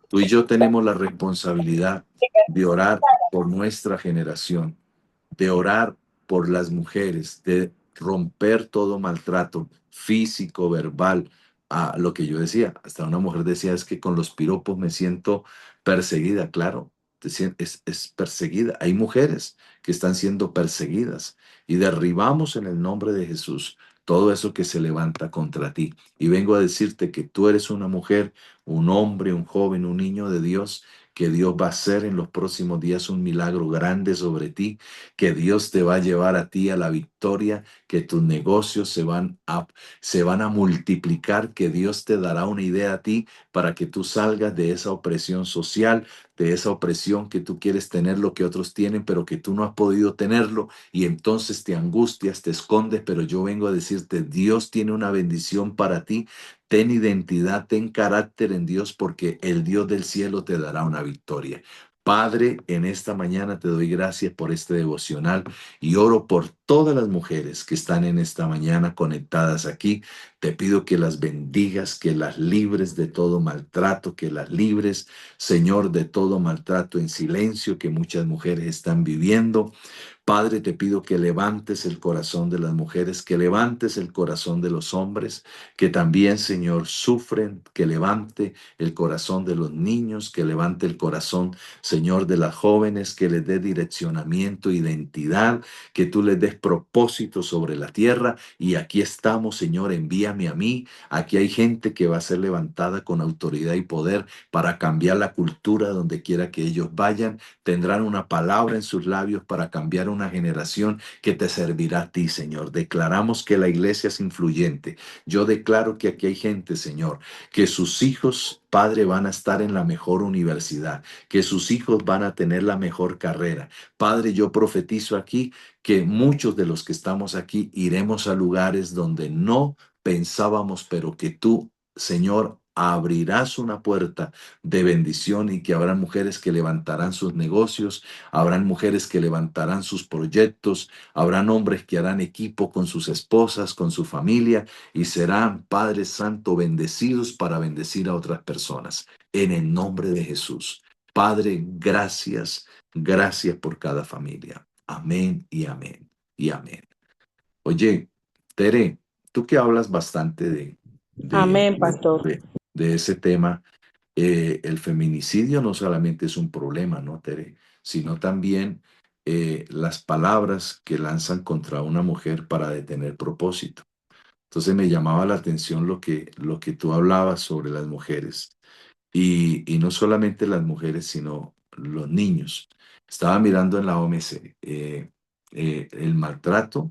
Tú y yo tenemos la responsabilidad de orar por nuestra generación, de orar por las mujeres, de romper todo maltrato físico, verbal. A lo que yo decía, hasta una mujer decía, es que con los piropos me siento perseguida, claro, es perseguida. Hay mujeres que están siendo perseguidas y derribamos en el nombre de Jesús todo eso que se levanta contra ti. Y vengo a decirte que tú eres una mujer, un hombre, un joven, un niño de Dios, que Dios va a hacer en los próximos días un milagro grande sobre ti, que Dios te va a llevar a ti a la victoria, que tus negocios se van a multiplicar, que Dios te dará una idea a ti para que tú salgas de esa opresión social, de esa opresión que tú quieres tener lo que otros tienen, pero que tú no has podido tenerlo y entonces te angustias, te escondes, pero yo vengo a decirte, Dios tiene una bendición para ti. Ten identidad, ten carácter en Dios porque el Dios del cielo te dará una victoria. Padre, en esta mañana te doy gracias por este devocional y oro por todas las mujeres que están en esta mañana conectadas aquí. Te pido que las bendigas, que las libres de todo maltrato, que las libres, Señor, de todo maltrato en silencio que muchas mujeres están viviendo. Padre, te pido que levantes el corazón de las mujeres, que levantes el corazón de los hombres, que también, Señor, sufren, que levante el corazón de los niños, que levante el corazón, Señor, de las jóvenes, que les dé direccionamiento, identidad, que tú les des propósito sobre la tierra. Y aquí estamos, Señor, envíame a mí. Aquí hay gente que va a ser levantada con autoridad y poder para cambiar la cultura donde quiera que ellos vayan. Tendrán una palabra en sus labios para cambiar una generación que te servirá a ti, Señor. Declaramos que la iglesia es influyente. Yo declaro que aquí hay gente, Señor, que sus hijos, Padre, van a estar en la mejor universidad, que sus hijos van a tener la mejor carrera. Padre, yo profetizo aquí que muchos de los que estamos aquí iremos a lugares donde no pensábamos, pero que tú, Señor, abrirás una puerta de bendición y que habrán mujeres que levantarán sus negocios, habrán mujeres que levantarán sus proyectos, habrán hombres que harán equipo con sus esposas, con su familia y serán, Padre Santo, bendecidos para bendecir a otras personas. En el nombre de Jesús. Padre, gracias, gracias por cada familia. Amén y amén y amén. Oye, Tere, tú que hablas bastante de, Amén, de, pastor. de- de ese tema, el feminicidio no solamente es un problema, ¿no, Tere? Sino también las palabras que lanzan contra una mujer para detener propósito. Entonces me llamaba la atención lo que tú hablabas sobre las mujeres. Y no solamente las mujeres, sino los niños. Estaba mirando en la OMS el maltrato.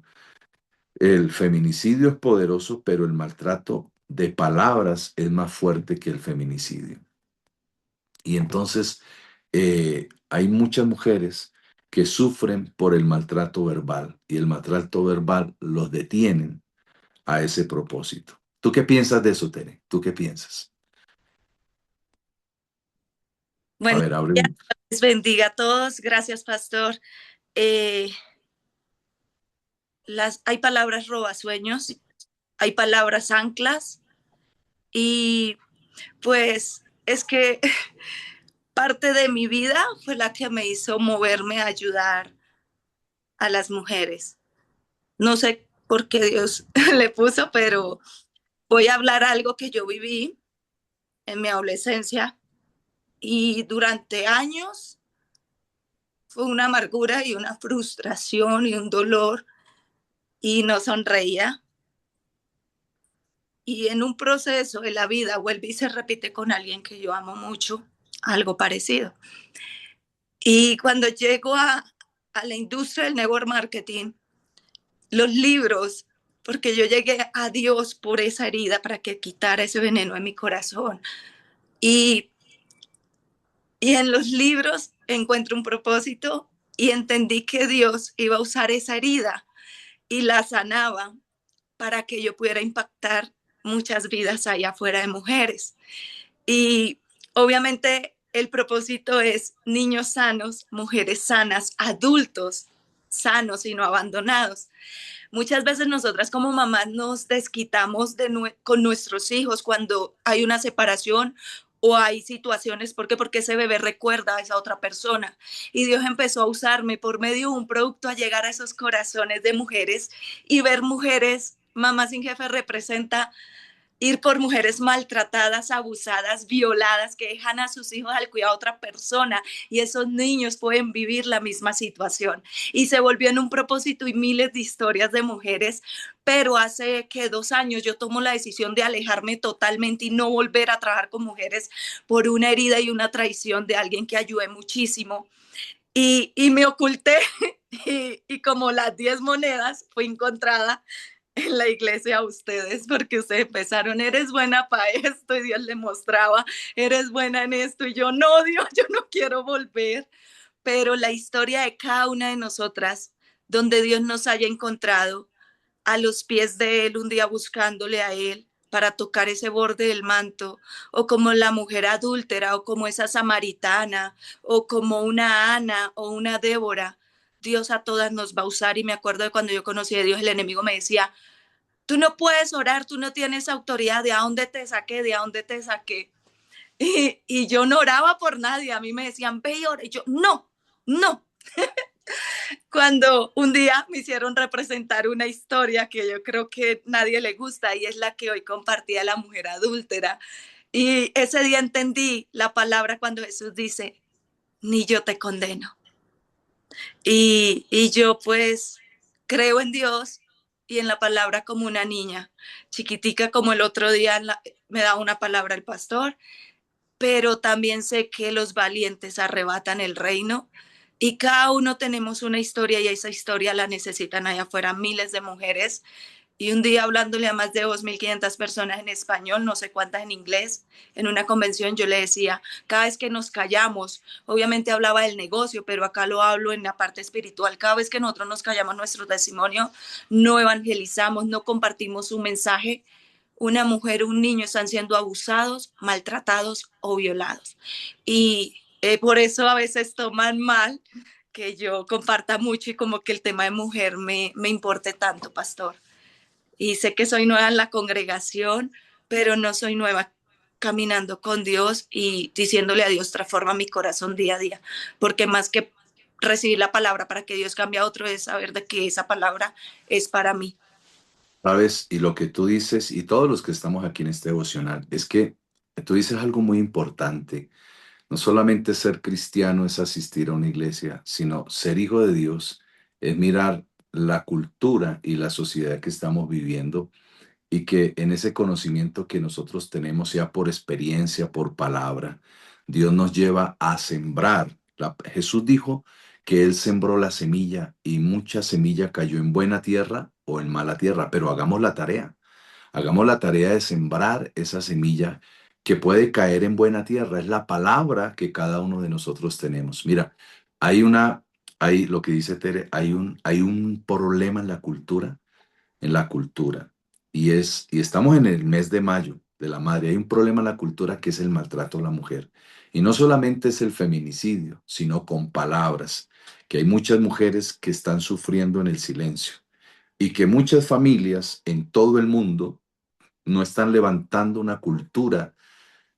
El feminicidio es poderoso, pero el maltrato de palabras es más fuerte que el feminicidio. Y entonces hay muchas mujeres que sufren por el maltrato verbal y el maltrato verbal los detienen a ese propósito. ¿Tú qué piensas de eso, Tere? ¿Tú qué piensas? A Bueno, ver, Dios abre. les bendiga a todos. Gracias, pastor. Eh, hay palabras robasueños, hay palabras anclas y pues es que parte de mi vida fue la que me hizo moverme a ayudar a las mujeres. No sé por qué Dios le puso, pero voy a hablar algo que yo viví en mi adolescencia y durante años fue una amargura y una frustración y un dolor y no sonreía. Y en un proceso de la vida vuelve y se repite con alguien que yo amo mucho, algo parecido. Y cuando llego a la industria del network marketing, los libros, porque yo llegué a Dios por esa herida para que quitara ese veneno en mi corazón. Y, y en los libros encuentro un propósito y entendí que Dios iba a usar esa herida y la sanaba para que yo pudiera impactar muchas vidas allá afuera de mujeres. Y obviamente el propósito es niños sanos, mujeres sanas, adultos sanos y no abandonados. Muchas veces nosotras como mamás nos desquitamos con nuestros hijos cuando hay una separación o hay situaciones, ¿por qué? Porque ese bebé recuerda a esa otra persona. Y Dios empezó a usarme por medio de un producto a llegar a esos corazones de mujeres y ver mujeres. Mamá Sin Jefe representa ir por mujeres maltratadas, abusadas, violadas, que dejan a sus hijos al cuidado de otra persona y esos niños pueden vivir la misma situación. Y se volvió en un propósito y miles de historias de mujeres, pero hace que 2 años yo tomo la decisión de alejarme totalmente y no volver a trabajar con mujeres por una herida y una traición de alguien que ayudé muchísimo. Y me oculté y como las 10 monedas fui encontrada en la iglesia a ustedes porque ustedes empezaron, eres buena para esto y Dios le mostraba, eres buena en esto y yo, no, Dios, yo no quiero volver. Pero la historia de cada una de nosotras, donde Dios nos haya encontrado a los pies de Él un día buscándole a Él para tocar ese borde del manto, o como la mujer adúltera, o como esa samaritana, o como una Ana o una Débora, Dios a todas nos va a usar. Y me acuerdo de cuando yo conocí a Dios, el enemigo me decía, tú no puedes orar, tú no tienes autoridad, ¿de a dónde te saqué? ¿De a dónde te saqué? Y yo no oraba por nadie, a mí me decían, ve y ora, y yo, no, no. cuando un día me hicieron representar una historia que yo creo que nadie le gusta y es la que hoy compartía la mujer adúltera. Y ese día entendí la palabra cuando Jesús dice, ni yo te condeno. Y yo pues creo en Dios y en la palabra como una niña, chiquitica como el otro día me da una palabra el pastor, pero también sé que los valientes arrebatan el reino y cada uno tenemos una historia y esa historia la necesitan allá afuera miles de mujeres. Y un día hablándole a más de 2.500 personas en español, no sé cuántas en inglés, en una convención yo le decía, cada vez que nos callamos, obviamente hablaba del negocio, pero acá lo hablo en la parte espiritual, cada vez que nosotros nos callamos nuestro testimonio, no evangelizamos, no compartimos un mensaje, una mujer, un niño están siendo abusados, maltratados o violados. Y por eso a veces toman mal que yo comparta mucho y como que el tema de mujer me importe tanto, pastor. Y sé que soy nueva en la congregación, pero no soy nueva caminando con Dios y diciéndole a Dios, transforma mi corazón día a día, porque más que recibir la palabra para que Dios cambie a otro es saber de que esa palabra es para mí. ¿Sabes? Y lo que tú dices, y todos los que estamos aquí en este devocional, es que tú dices algo muy importante. No solamente ser cristiano es asistir a una iglesia, sino ser hijo de Dios es mirar la cultura y la sociedad que estamos viviendo y que en ese conocimiento que nosotros tenemos, sea por experiencia, por palabra, Dios nos lleva a sembrar. Jesús dijo que Él sembró la semilla y mucha semilla cayó en buena tierra o en mala tierra, pero hagamos la tarea. Hagamos la tarea de sembrar esa semilla que puede caer en buena tierra. Es la palabra que cada uno de nosotros tenemos. Mira, hay lo que dice Tere, hay un problema en la cultura. Y estamos en el mes de mayo de la madre. Hay un problema en la cultura que es el maltrato a la mujer. Y no solamente es el feminicidio, sino con palabras, que hay muchas mujeres que están sufriendo en el silencio y que muchas familias en todo el mundo no están levantando una cultura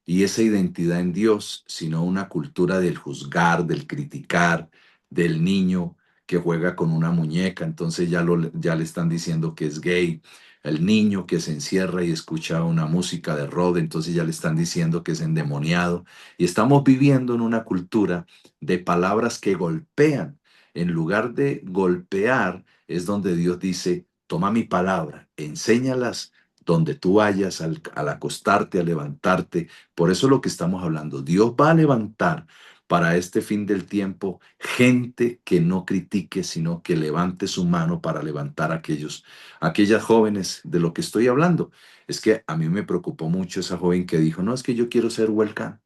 y esa identidad en Dios, sino una cultura del juzgar, del criticar, del niño que juega con una muñeca, entonces ya le están diciendo que es gay, el niño que se encierra y escucha una música de rock, entonces ya le están diciendo que es endemoniado, y estamos viviendo en una cultura de palabras que golpean. En lugar de golpear, es donde Dios dice, toma mi palabra, enséñalas donde tú vayas al acostarte, al levantarte. Por eso es lo que estamos hablando. Dios va a levantar para este fin del tiempo gente que no critique, sino que levante su mano para levantar a aquellas jóvenes de lo que estoy hablando. Es que a mí me preocupó mucho esa joven que dijo, no, es que yo quiero ser welcome.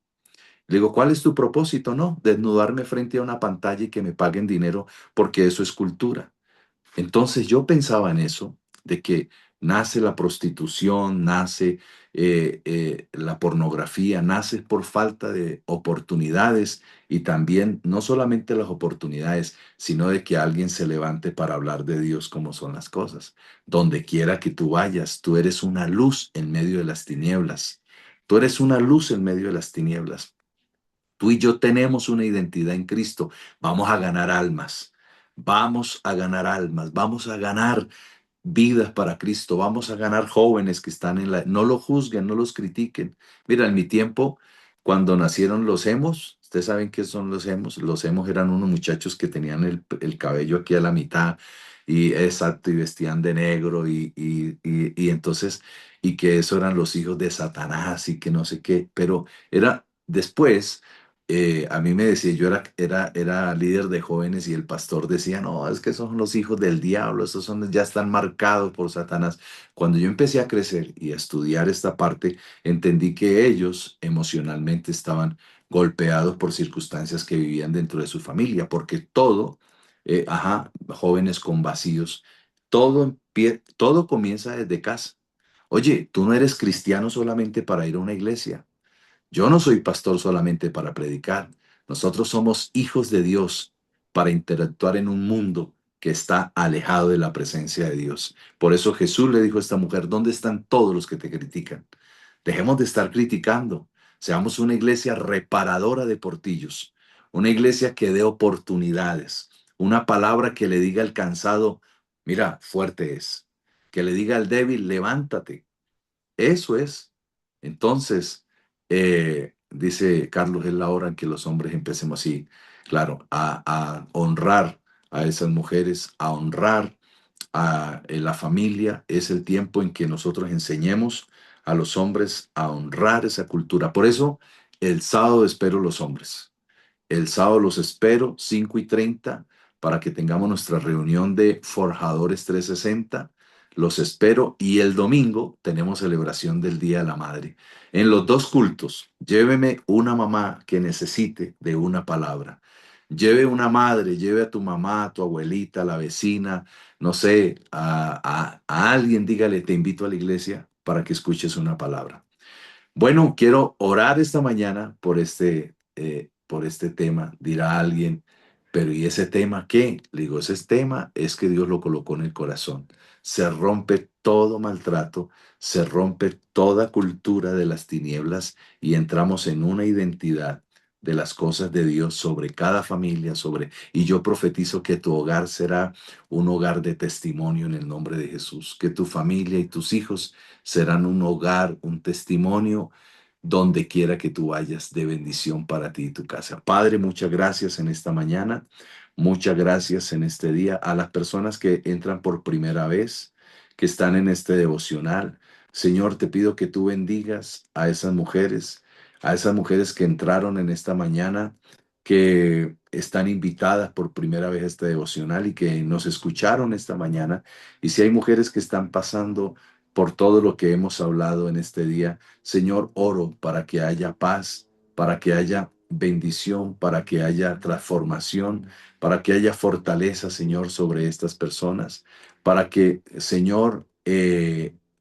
Le digo, ¿cuál es tu propósito? No, desnudarme frente a una pantalla y que me paguen dinero porque eso es cultura. Entonces yo pensaba en eso, de que nace la prostitución, nace la pornografía, nace por falta de oportunidades y también no solamente las oportunidades, sino de que alguien se levante para hablar de Dios como son las cosas. Donde quiera que tú vayas, tú eres una luz en medio de las tinieblas. Tú eres una luz en medio de las tinieblas. Tú y yo tenemos una identidad en Cristo. Vamos a ganar almas. Vamos a ganar almas. Vamos a ganar vidas para Cristo. Vamos a ganar jóvenes que están en la... No lo juzguen, no los critiquen. Mira, en mi tiempo, cuando nacieron los emos, ustedes saben qué son los emos. Los emos eran unos muchachos que tenían el cabello aquí a la mitad y exacto, y vestían de negro y entonces, y que eso eran los hijos de Satanás y que no sé qué, pero era después a mí me decía, yo era líder de jóvenes y el pastor decía, no, es que esos son los hijos del diablo, ya están marcados por Satanás. Cuando yo empecé a crecer y a estudiar esta parte, entendí que ellos emocionalmente estaban golpeados por circunstancias que vivían dentro de su familia, porque jóvenes con vacíos, todo comienza desde casa. Oye, tú no eres cristiano solamente para ir a una iglesia. Yo no soy pastor solamente para predicar. Nosotros somos hijos de Dios para interactuar en un mundo que está alejado de la presencia de Dios. Por eso Jesús le dijo a esta mujer, ¿dónde están todos los que te critican? Dejemos de estar criticando. Seamos una iglesia reparadora de portillos, una iglesia que dé oportunidades, Una palabra que le diga al cansado, mira, fuerte es. Que le diga al débil, levántate. Eso es. Entonces, dice Carlos, es la hora en que los hombres empecemos así, claro, a honrar a esas mujeres, a honrar a la familia. Es el tiempo en que nosotros enseñemos a los hombres a honrar esa cultura. Por eso, el sábado espero los hombres. El sábado los espero, 5:30, para que tengamos nuestra reunión de Forjadores 360. Los espero y el domingo tenemos celebración del Día de la Madre. En los dos cultos, lléveme una mamá que necesite de una palabra. Lleve una madre, lleve a tu mamá, a tu abuelita, a la vecina, no sé, a alguien, dígale, te invito a la iglesia para que escuches una palabra. Bueno, quiero orar esta mañana por este tema. Dirá alguien, pero ¿y ese tema qué? Le digo, ese tema es que Dios lo colocó en el corazón. Se rompe todo maltrato, se rompe toda cultura de las tinieblas y entramos en una identidad de las cosas de Dios sobre cada familia, y yo profetizo que tu hogar será un hogar de testimonio en el nombre de Jesús, que tu familia y tus hijos serán un hogar, un testimonio donde quiera que tú vayas de bendición para ti y tu casa. Padre, muchas gracias en esta mañana, muchas gracias en este día a las personas que entran por primera vez, que están en este devocional. Señor, te pido que tú bendigas a esas mujeres que entraron en esta mañana, que están invitadas por primera vez a este devocional y que nos escucharon esta mañana. Y si hay mujeres que están pasando por todo lo que hemos hablado en este día, Señor, oro para que haya paz, para que haya bendición, para que haya transformación, para que haya fortaleza, Señor, sobre estas personas, para que, Señor,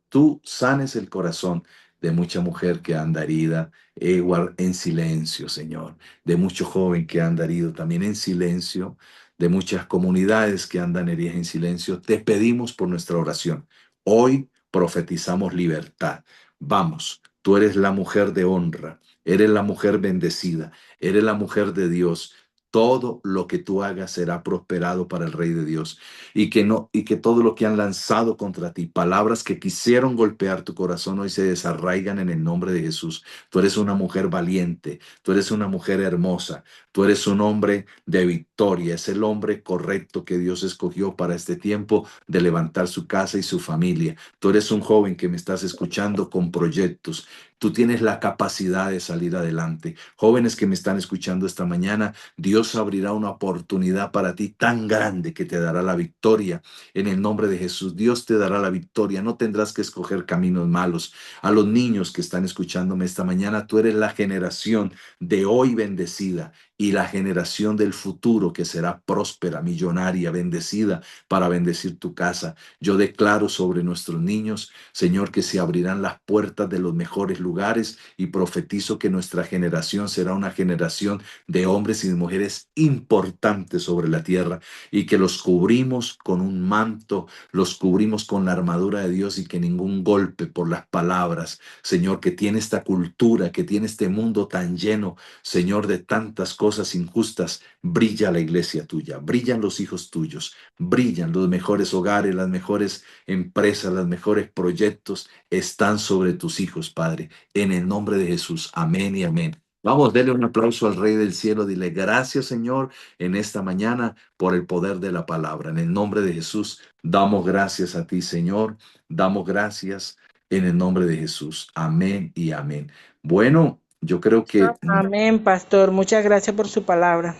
tú sanes el corazón de mucha mujer que anda herida, en silencio, Señor, de mucho joven que anda herido también en silencio, de muchas comunidades que andan heridas en silencio. Te pedimos por nuestra oración. Hoy profetizamos libertad. Vamos, tú eres la mujer de honra, eres la mujer bendecida, eres la mujer de Dios. Todo lo que tú hagas será prosperado para el Rey de Dios y que todo lo que han lanzado contra ti, palabras que quisieron golpear tu corazón, hoy se desarraigan en el nombre de Jesús. Tú eres una mujer valiente, tú eres una mujer hermosa, tú eres un hombre de victoria, es el hombre correcto que Dios escogió para este tiempo de levantar su casa y su familia. Tú eres un joven que me estás escuchando con proyectos. Tú tienes la capacidad de salir adelante. Jóvenes que me están escuchando esta mañana, Dios abrirá una oportunidad para ti tan grande que te dará la victoria en el nombre de Jesús. Dios te dará la victoria. No tendrás que escoger caminos malos. A los niños que están escuchándome esta mañana, tú eres la generación de hoy bendecida y la generación del futuro que será próspera, millonaria, bendecida para bendecir tu casa. Yo declaro sobre nuestros niños, Señor, que se abrirán las puertas de los mejores lugares y profetizo que nuestra generación será una generación de hombres y de mujeres importantes sobre la tierra y que los cubrimos con un manto, los cubrimos con la armadura de Dios y que ningún golpe por las palabras, Señor, que tiene esta cultura, que tiene este mundo tan lleno, Señor, de tantas cosas injustas, brilla la iglesia tuya, brillan los hijos tuyos, brillan los mejores hogares, las mejores empresas, los mejores proyectos están sobre tus hijos, Padre, en el nombre de Jesús. Amén y amén. Vamos, denle un aplauso al Rey del Cielo. Dile gracias, Señor, en esta mañana por el poder de la palabra. En el nombre de Jesús, damos gracias a ti, Señor. Damos gracias en el nombre de Jesús. Amén y amén. Bueno, yo creo que... Amén, pastor. Muchas gracias por su palabra.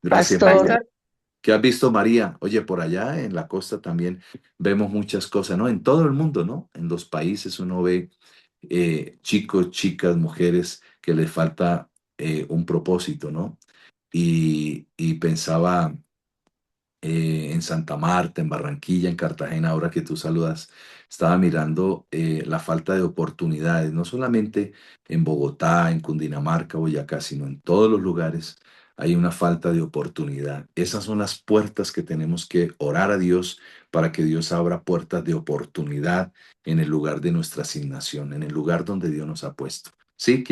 Gracias, Pastor, María. ¿Qué has visto, María? Oye, por allá en la costa también vemos muchas cosas, ¿no? En todo el mundo, ¿no? En los países uno ve chicos, chicas, mujeres que les falta un propósito, ¿no? Y pensaba en Santa Marta, en Barranquilla, en Cartagena, ahora que tú saludas, estaba mirando la falta de oportunidades, no solamente en Bogotá, en Cundinamarca, Boyacá, sino en todos los lugares hay una falta de oportunidad. Esas son las puertas que tenemos que orar a Dios para que Dios abra puertas de oportunidad en el lugar de nuestra asignación, en el lugar donde Dios nos ha puesto. Sí,